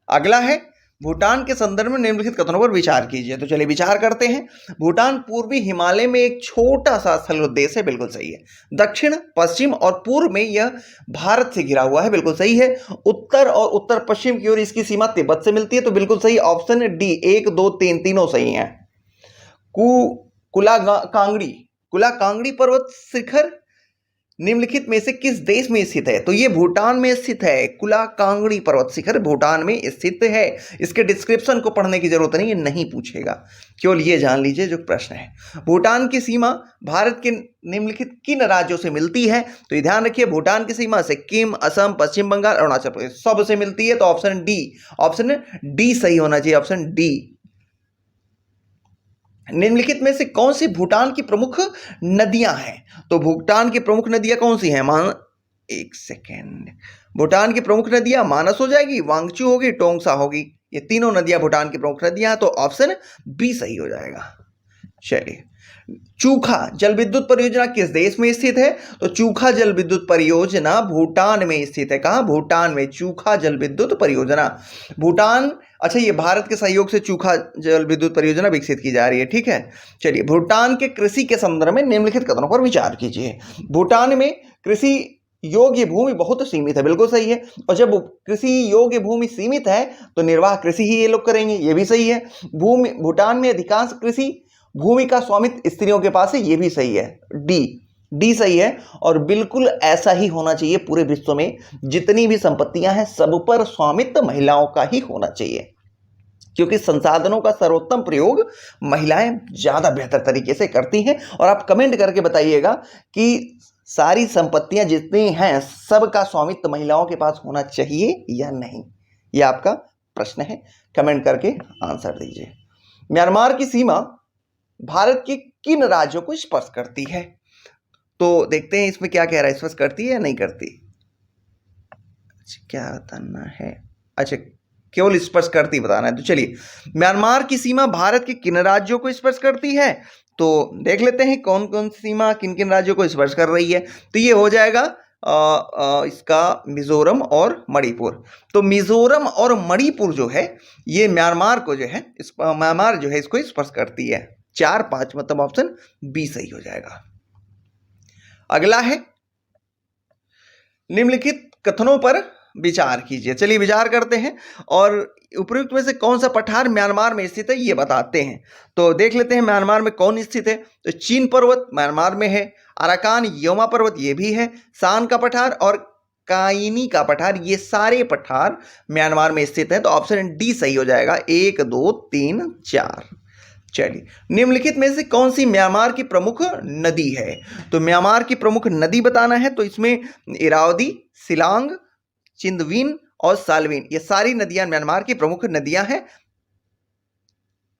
अगला है भूटान के संदर्भ में निम्नलिखित कथनों पर विचार कीजिए। तो चलिए विचार करते हैं। भूटान पूर्वी हिमालय में एक छोटा सा स्थलगत देश है, बिल्कुल सही है। दक्षिण, पश्चिम और पूर्व में यह भारत से घिरा हुआ है, बिल्कुल सही है। उत्तर और उत्तर पश्चिम की ओर इसकी सीमा तिब्बत से मिलती है, तो बिल्कुल सही ऑप्शन डी, 1 2 3 तीनों सही है। कुलाकांगड़ी पर्वत शिखर निम्नलिखित में से किस देश में स्थित है? तो ये भूटान में स्थित है। कुलाकांगड़ी पर्वत शिखर भूटान में स्थित है। इसके डिस्क्रिप्शन को पढ़ने की जरूरत नहीं, ये नहीं पूछेगा, केवल ये जान लीजिए जो प्रश्न है। भूटान की सीमा भारत के निम्नलिखित किन राज्यों से मिलती है? तो ये ध्यान रखिए, भूटान की सीमा सिक्किम, असम, पश्चिम बंगाल, अरुणाचल प्रदेश सब से मिलती है, तो ऑप्शन डी सही होना चाहिए, ऑप्शन डी। निम्नलिखित में से कौन सी भूटान की प्रमुख नदियां हैं? तो भूटान की प्रमुख नदियां कौन सी हैं? एक सेकेंड, भूटान की प्रमुख नदियां मानस हो जाएगी, वांगचू होगी, टोंगसा होगी। ये तीनों नदियां भूटान की प्रमुख नदियां हैं, तो ऑप्शन बी सही हो जाएगा। चलिए, चूखा जल विद्युत परियोजना किस देश में स्थित है? तो चूखा जल विद्युत परियोजना भूटान में स्थित है। कहां? भूटान में चूखा जल विद्युत परियोजना। भूटान, अच्छा, ये भारत के सहयोग से चूखा जल विद्युत परियोजना विकसित की जा रही है, ठीक है। चलिए, भूटान के कृषि के संदर्भ में निम्नलिखित कथनों पर विचार कीजिए। भूटान में कृषि योग्य भूमि बहुत सीमित है, बिल्कुल सही है। और जब कृषि योग्य भूमि सीमित है तो निर्वाह कृषि ही ये लोग करेंगे, ये भी सही है। भूटान में अधिकांश कृषि भूमि का स्वामित्व स्त्रियों के पास है, ये भी सही है, डी सही है। और बिल्कुल ऐसा ही होना चाहिए पूरे विश्व में, जितनी भी संपत्तियां हैं सब पर स्वामित्व महिलाओं का ही होना चाहिए, क्योंकि संसाधनों का सर्वोत्तम प्रयोग महिलाएं ज्यादा बेहतर तरीके से करती हैं। और आप कमेंट करके बताइएगा कि सारी संपत्तियां जितनी हैं सबका स्वामित्व महिलाओं के पास होना चाहिए या नहीं, यह आपका प्रश्न है, कमेंट करके आंसर दीजिए। म्यांमार की सीमा भारत के किन राज्यों को स्पर्श करती है? तो देखते हैं इसमें क्या कह रहा है, स्पर्श करती है या नहीं करती। अच्छा, क्या बताना है? अच्छा, केवल स्पर्श करती बताना है। तो चलिए, म्यांमार की सीमा भारत के किन राज्यों को स्पर्श करती है? तो देख लेते हैं कौन कौन सी सीमा किन किन राज्यों को स्पर्श कर रही है। तो ये हो जाएगा इसका मिजोरम और मणिपुर। तो मिजोरम और मणिपुर जो है ये म्यांमार को जो है म्यांमार जो है इसको स्पर्श करती है। 4 5 मतलब ऑप्शन बी सही हो जाएगा। अगला है निम्नलिखित कथनों पर विचार कीजिए। चलिए विचार करते हैं, और उपयुक्त में से कौन सा पठार म्यांमार में स्थित है ये बताते हैं। तो देख लेते हैं म्यांमार में कौन स्थित है। तो चीन पर्वत म्यांमार में है, अराकान योमा पर्वत ये भी है, शान का पठार और काइनी का पठार, ये सारे पठार म्यांमार में स्थित है। तो ऑप्शन डी सही हो जाएगा, 1 2 3 4। चलिए, निम्नलिखित में से कौन सी म्यांमार की प्रमुख नदी है? तो म्यांमार की प्रमुख नदी बताना है। तो इसमें इरावदी, सिलांग, चिंदविन और साल्विन, ये सारी नदियां म्यांमार की प्रमुख नदियां हैं।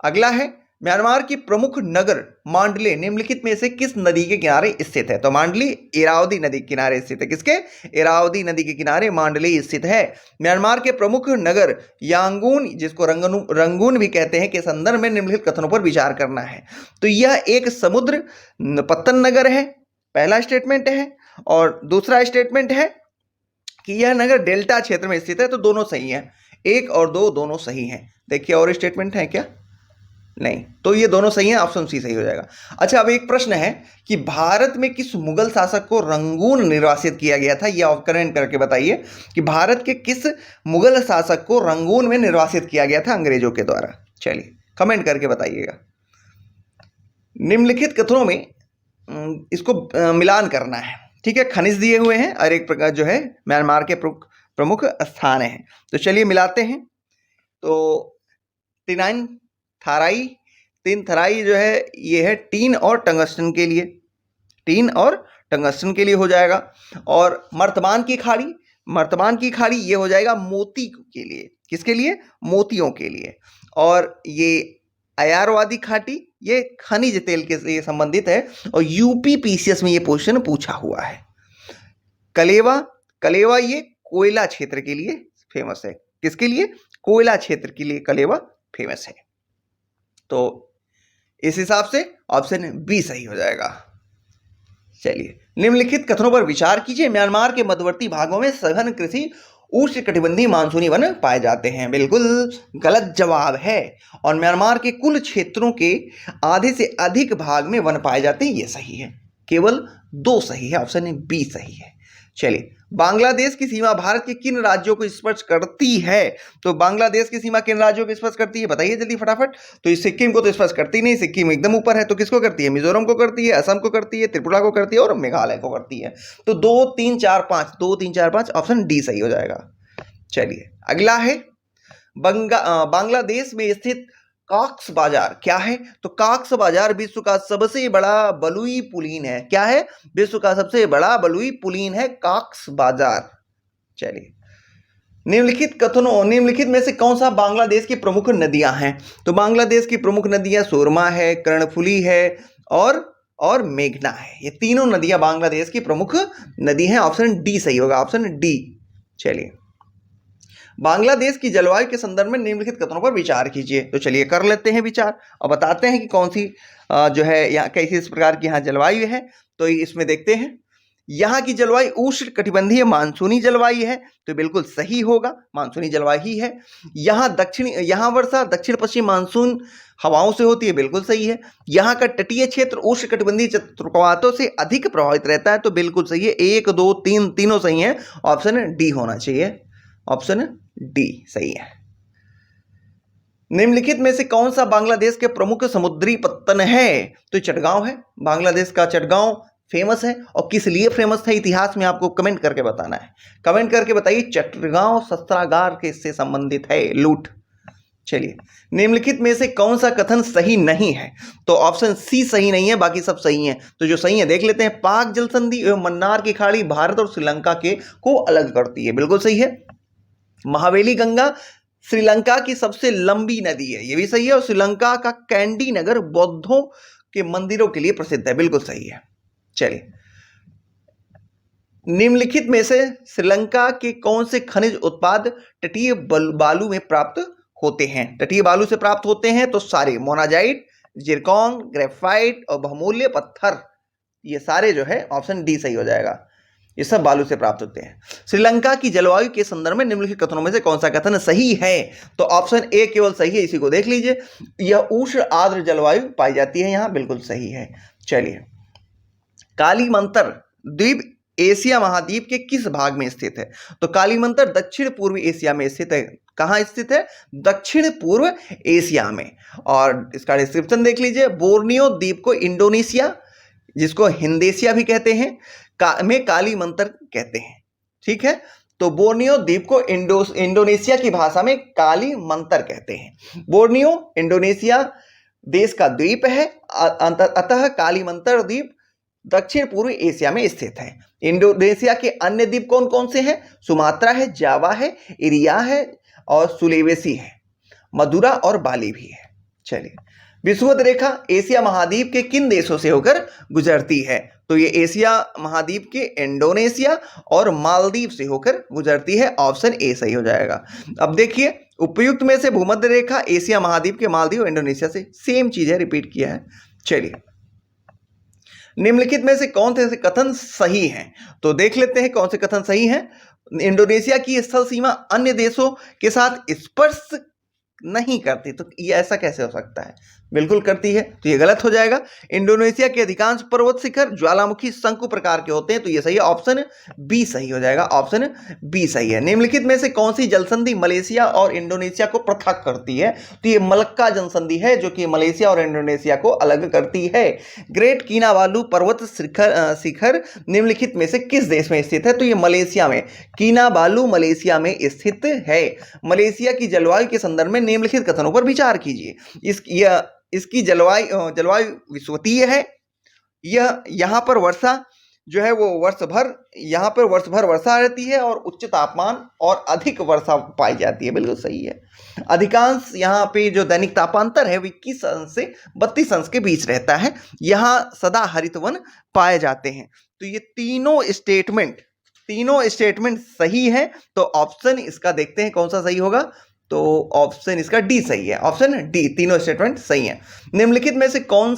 अगला है म्यांमार की प्रमुख नगर मांडले निम्नलिखित में से किस नदी के किनारे स्थित है? तो मांडली इरावदी नदी के किनारे स्थित है। किसके? इरावदी नदी के किनारे मांडली स्थित है। म्यांमार के प्रमुख नगर यांगून, जिसको रंगून भी कहते हैं, के संदर्भ में निम्नलिखित कथनों पर विचार करना है। तो यह एक समुद्र पत्तन नगर है, पहला स्टेटमेंट है। और दूसरा स्टेटमेंट है कि यह नगर डेल्टा क्षेत्र में स्थित है। तो दोनों सही हैं, 1 और 2 दोनों सही हैं। देखिए और स्टेटमेंट है क्या? नहीं, तो ये दोनों सही हैं, ऑप्शन सी सही हो जाएगा। अच्छा, अब एक प्रश्न है कि भारत में किस मुगल शासक को रंगून निर्वासित किया गया था? ये कमेंट करके बताइए कि भारत के किस मुगल शासक को रंगून में निर्वासित किया गया था अंग्रेजों के द्वारा। चलिए कमेंट करके बताइएगा। निम्नलिखित कथनों में इसको मिलान करना है, ठीक है। खनिज दिए हुए हैं और एक प्रकार जो है म्यांमार के प्रमुख स्थान हैं। तो चलिए मिलाते हैं। तो टिनाइन थाराई, तीन थराई जो है ये है टीन और टंगस्टन के लिए, टीन और टंगस्टन के लिए हो जाएगा। और मर्तमान की खाड़ी ये हो जाएगा मोती के लिए। किसके लिए? मोतियों के लिए। और ये अयारवादी घाटी ये खनिज तेल के से संबंधित है और यूपी पीसीएस में ये क्वेश्चन पूछा हुआ है। कलेवा ये कोयला क्षेत्र के लिए फेमस है। किसके लिए? कोयला क्षेत्र के लिए कलेवा फेमस है। तो इस हिसाब से ऑप्शन बी सही हो जाएगा। चलिए निम्नलिखित कथनों पर विचार कीजिए। म्यांमार के मध्यवर्ती भागों में सघन कृषि उष्णकटिबंधीय मानसूनी वन पाए जाते हैं। बिल्कुल गलत जवाब है। और म्यांमार के कुल क्षेत्रों के आधे से अधिक भाग में वन पाए जाते हैं, ये सही है। केवल 2 सही है, ऑप्शन बी सही है। चलिए, बांग्लादेश की सीमा भारत के किन राज्यों को स्पर्श करती है? तो बांग्लादेश की सीमा किन राज्यों को स्पर्श करती है, बताइए जल्दी फटाफट। तो इस सिक्किम को तो स्पर्श करती नहीं, सिक्किम एकदम ऊपर है। तो किसको करती है? मिजोरम को करती है, असम को करती है, त्रिपुरा को करती है और मेघालय को करती है। तो 2 3 4 5 2 3 4 5 ऑप्शन डी सही हो जाएगा। चलिए, अगला है बांग्लादेश में स्थित कॉक्स बाजार क्या है? तो कॉक्स बाजार विश्व का सबसे बड़ा बलुई पुलीन है। क्या है? विश्व का सबसे बड़ा बलुई पुलीन है कॉक्स बाजार। चलिए, निम्नलिखित में से कौन सा बांग्लादेश की प्रमुख नदियां हैं? तो बांग्लादेश की प्रमुख नदियां सुरमा है, कर्णफुली है और मेघना है। ये तीनों नदियां बांग्लादेश की प्रमुख नदी हैं। ऑप्शन डी सही होगा, ऑप्शन डी। चलिए, बांग्लादेश की जलवायु के संदर्भ में निम्नलिखित कथनों पर विचार कीजिए। तो चलिए कर लेते हैं विचार और बताते हैं कि कौन सी जो है यहाँ कैसी इस प्रकार की यहाँ जलवायु है। तो इसमें देखते हैं, यहाँ की जलवायु उष्णकटिबंधीय मानसूनी जलवायु है। तो बिल्कुल सही होगा, मानसूनी जलवायु ही है। यहाँ वर्षा दक्षिण पश्चिम मानसून हवाओं से होती है। बिल्कुल सही है। यहाँ का तटीय क्षेत्र उष्णकटिबंधीय चक्रवातों से अधिक प्रभावित रहता है। तो बिल्कुल सही है। 1 2 3 तीनों सही है। ऑप्शन डी होना चाहिए, ऑप्शन डी सही है। निम्नलिखित में से कौन सा बांग्लादेश के प्रमुख समुद्री पत्तन है? तो चटगांव है। बांग्लादेश का चटगांव फेमस है। और किस लिए फेमस है इतिहास में आपको कमेंट करके बताना है। कमेंट करके बताइए। चटगांव शस्त्रागार के से संबंधित है, लूट। चलिए, निम्नलिखित में से कौन सा कथन सही नहीं है? तो ऑप्शन सी सही नहीं है, बाकी सब सही हैं। तो जो सही है देख लेते हैं। पाक जल संधि एवं मन्नार की खाड़ी भारत और श्रीलंका को अलग करती है। बिल्कुल सही है। महावेली गंगा श्रीलंका की सबसे लंबी नदी है, ये भी सही है। और श्रीलंका का कैंडी नगर बौद्धों के मंदिरों के लिए प्रसिद्ध है। बिल्कुल सही है। चलिए, निम्नलिखित में से श्रीलंका के कौन से खनिज उत्पाद तटीय बालू में प्राप्त होते हैं? तटीय बालू से प्राप्त होते हैं तो सारे मोनाजाइट, जिरकॉन, ग्रेफाइट और बहुमूल्य पत्थर, ये सारे जो है ऑप्शन डी सही हो जाएगा। ये सब बालू से प्राप्त होते हैं। श्रीलंका की जलवायु के संदर्भ में निम्नलिखित कथनों में से कौन सा कथन सही है? तो ऑप्शन ए केवल सही है, इसी को देख लीजिए। यह उष्ण आर्द्र जलवायु पाई जाती है यहाँ। बिल्कुल सही है। चलिए, कालीमंतर द्वीप एशिया महाद्वीप के किस भाग में स्थित है? तो कालीमंतर दक्षिण पूर्वी एशिया में स्थित है। कहाँ स्थित है? दक्षिण पूर्व एशिया में। और इसका डिस्क्रिप्शन देख लीजिए। बोर्नियो द्वीप को इंडोनेशिया, जिसको हिंदेशिया भी कहते हैं, में कालीमंतर कहते हैं। ठीक है। तो बोर्नियो द्वीप को इंडोनेशिया की भाषा में कालीमंतर कहते हैं। बोर्नियो इंडोनेशिया देश का द्वीप है। अतः कालीमंतर द्वीप दक्षिण पूर्वी एशिया में स्थित है। इंडोनेशिया के अन्य द्वीप कौन कौन से हैं? सुमात्रा है, जावा है, इरिया है और सुलेवेसी है। मदुरा और बाली भी है। चलिए, विषुवत रेखा एशिया महाद्वीप के किन देशों से होकर गुजरती है? तो ये एशिया महाद्वीप के इंडोनेशिया और मालदीव से होकर गुजरती है। ऑप्शन ए सही हो जाएगा। अब देखिए, उपयुक्त में से भूमध्य रेखा एशिया महाद्वीप के मालदीव और इंडोनेशिया से सेम चीज है, रिपीट किया है। चलिए, निम्नलिखित में से कौन से कथन सही हैं? तो देख लेते हैं कौन से कथन सही हैं। इंडोनेशिया की स्थल सीमा अन्य देशों के साथ स्पर्श नहीं करती। तो ये ऐसा कैसे हो सकता है? बिल्कुल करती है। तो ये गलत हो जाएगा। इंडोनेशिया के अधिकांश पर्वत शिखर ज्वालामुखी शंकु प्रकार के होते हैं। तो ये सही है, ऑप्शन बी सही हो जाएगा। ऑप्शन बी सही है। निम्नलिखित में से कौन सी जलसंधि मलेशिया और इंडोनेशिया को पृथक करती है? तो ये मलक्का जलसंधि है, जो कि मलेशिया और इंडोनेशिया को अलग करती है। ग्रेट कीनाबालू पर्वत शिखर निम्नलिखित में से किस देश में स्थित है? तो ये मलेशिया में, कीनाबालू मलेशिया में स्थित है। मलेशिया की जलवायु के संदर्भ में निम्नलिखित कथनों पर विचार कीजिए। इसकी जलवायु विषुवतीय है। यह यहाँ पर वर्षा जो है वो वर्ष भर वर्षा रहती है और उच्च तापमान और अधिक वर्षा पाई जाती है। बिल्कुल सही है। अधिकांश यहाँ पे जो दैनिक तापांतर है वो 21 अंश से 32 अंश के बीच रहता है। यहाँ सदा हरित वन पाए जाते हैं। तो ये तीनों स्टेटमेंट सही है। तो ऑप्शन इसका देखते हैं कौन सा सही होगा। तो ऑप्शन इसका डी सही है। ऑप्शन डी, तीनों स्टेटमेंट सही हैं। निम्नलिखित में से कौन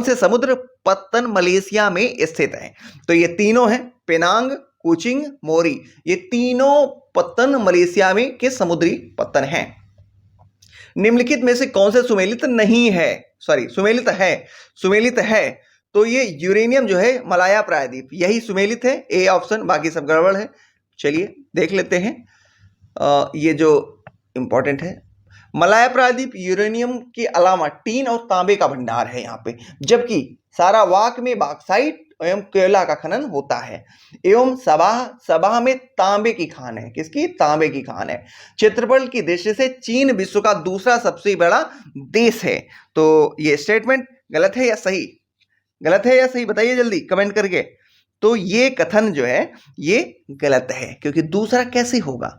से समुद्र पत्तन मलेशिया में स्थित है? तो ये तीनों हैं, पेनांग कुचिंग, मोरी, ये तीनों पत्तन मलेशिया में के समुद्री पत्तन हैं। निम्नलिखित में से कौन से सुमेलित नहीं है, सॉरी सुमेलित है तो ये यूरेनियम जो है मलाया प्रायद्वीप यही सुमेलित है, ए ऑप्शन, बाकी सब गड़बड़ है। चलिए देख लेते हैं, ये जो इंपॉर्टेंट है, मलाया प्रायद्वीप यूरेनियम के अलावा टीन और तांबे का भंडार है यहाँ पे, जबकि सारावाक में बॉक्साइट एवं कोयला का खनन होता है, एवं सबाह में तांबे की खान है। किसकी? तांबे की खान है। क्षेत्रफल की दृष्टि से चीन विश्व का दूसरा सबसे बड़ा देश है। तो ये स्टेटमेंट गलत है या सही? गलत है या सही बताइए जल्दी कमेंट करके। तो ये कथन जो है ये गलत है, क्योंकि दूसरा कैसे होगा?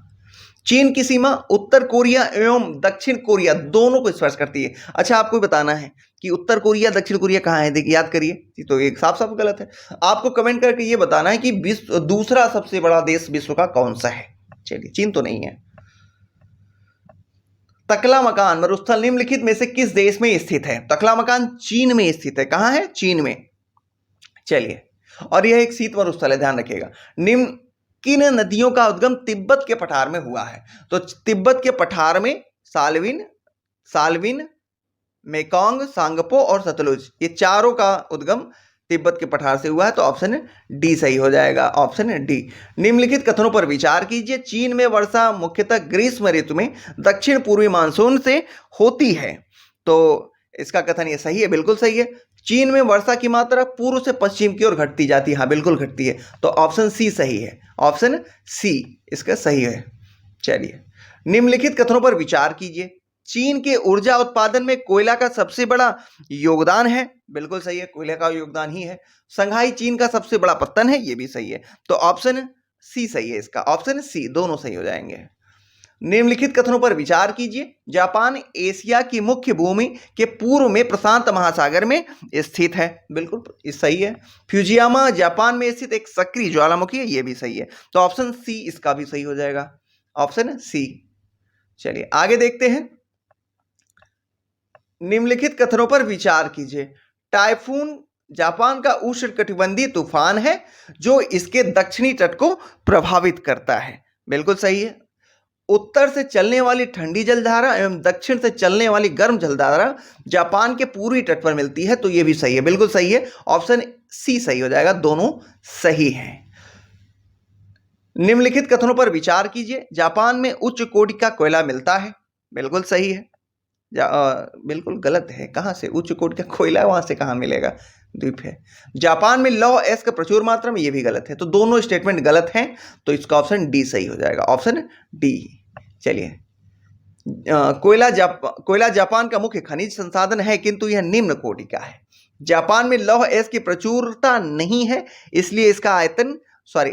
चीन की सीमा उत्तर कोरिया एवं दक्षिण कोरिया दोनों को स्पर्श करती है। अच्छा, आपको बताना है कि उत्तर कोरिया दक्षिण कोरिया कहाँ है, देखिए याद करिए, तो एक साफ साफ गलत है। आपको कमेंट करके ये बताना है कि विश्व दूसरा सबसे बड़ा देश विश्व का कौन सा है। चलिए, चीन तो नहीं है। तकलामकान मरुस्थल निम्नलिखित में से किस देश में स्थित है? तकलामकान चीन में स्थित है। कहाँ है? चीन में। चलिए, और यह एक शीत मरुस्थल है, ध्यान रखिएगा। निम्न किन नदियों का उद्गम तिब्बत के पठार में हुआ है? तो तिब्बत के पठार में साल्विन, मेकोंग, सांगपो और सतलुज, ये चारों का उद्गम तिब्बत के पठार से हुआ है। तो ऑप्शन डी सही हो जाएगा, ऑप्शन डी। निम्नलिखित कथनों पर विचार कीजिए। चीन में वर्षा मुख्यतः ग्रीष्म ऋतु में दक्षिण पूर्वी मानसून से होती है। तो इसका कथन ये सही है, बिल्कुल सही है। चीन में वर्षा की मात्रा पूर्व से पश्चिम की ओर घटती जाती है, हाँ बिल्कुल घटती है। तो ऑप्शन सी सही है, ऑप्शन सी इसका सही है। चलिए, निम्नलिखित कथनों पर विचार कीजिए। चीन के ऊर्जा उत्पादन में कोयला का सबसे बड़ा योगदान है, बिल्कुल सही है, कोयला का योगदान ही है। संघाई चीन का सबसे बड़ा पत्तन है, ये भी सही है। तो ऑप्शन सी सही है, इसका ऑप्शन सी, दोनों सही हो जाएंगे। निम्नलिखित कथनों पर विचार कीजिए। जापान एशिया की मुख्य भूमि के पूर्व में प्रशांत महासागर में स्थित है, बिल्कुल सही है। फ्यूजियामा जापान में स्थित एक सक्रिय ज्वालामुखी है, यह भी सही है। तो ऑप्शन सी इसका भी सही हो जाएगा, ऑप्शन सी। चलिए आगे देखते हैं। निम्नलिखित कथनों पर विचार कीजिए। टाइफून जापान का उष्णकटिबंधीय तूफान है जो इसके दक्षिणी तट को प्रभावित करता है, बिल्कुल सही है। उत्तर से चलने वाली ठंडी जलधारा एवं दक्षिण से चलने वाली गर्म जलधारा जापान के पूर्वी तट पर मिलती है, तो यह भी सही है, बिल्कुल सही है, ऑप्शन सी सही हो जाएगा, दोनों सही हैं। निम्नलिखित कथनों पर विचार कीजिए। जापान में उच्च कोटि का कोयला मिलता है, बिल्कुल सही है। बिल्कुल गलत है, कहां से उच्च कोटि का कोयला वहां से कहां मिलेगा, द्वीप है। जापान में लौह अयस्क प्रचुर मात्रा में, ये भी गलत है। तो दोनों स्टेटमेंट गलत हैं, तो इसका ऑप्शन डी सही हो जाएगा, ऑप्शन डी। चलिए, कोयला जापान का मुख्य खनिज संसाधन है, किंतु यह निम्न कोटि का है। जापान में लौह अयस्क की प्रचुरता नहीं है, इसलिए इसका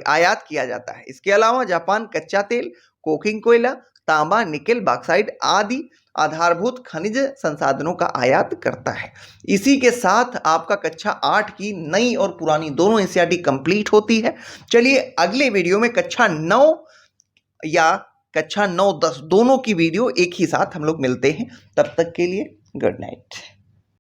आयात किया जाता है। इसके अलावा जापान कच्चा तेल, कोकिंग कोयला, तांबा, निकेल, बॉक्साइट आदि आधारभूत खनिज संसाधनों का आयात करता है। इसी के साथ आपका कक्षा 8 की नई और पुरानी दोनों एनसीईआरटी कंप्लीट होती है। चलिए अगले वीडियो में कक्षा 9 या कक्षा 9-10 दोनों की वीडियो एक ही साथ हम लोग मिलते हैं। तब तक के लिए गुड नाइट।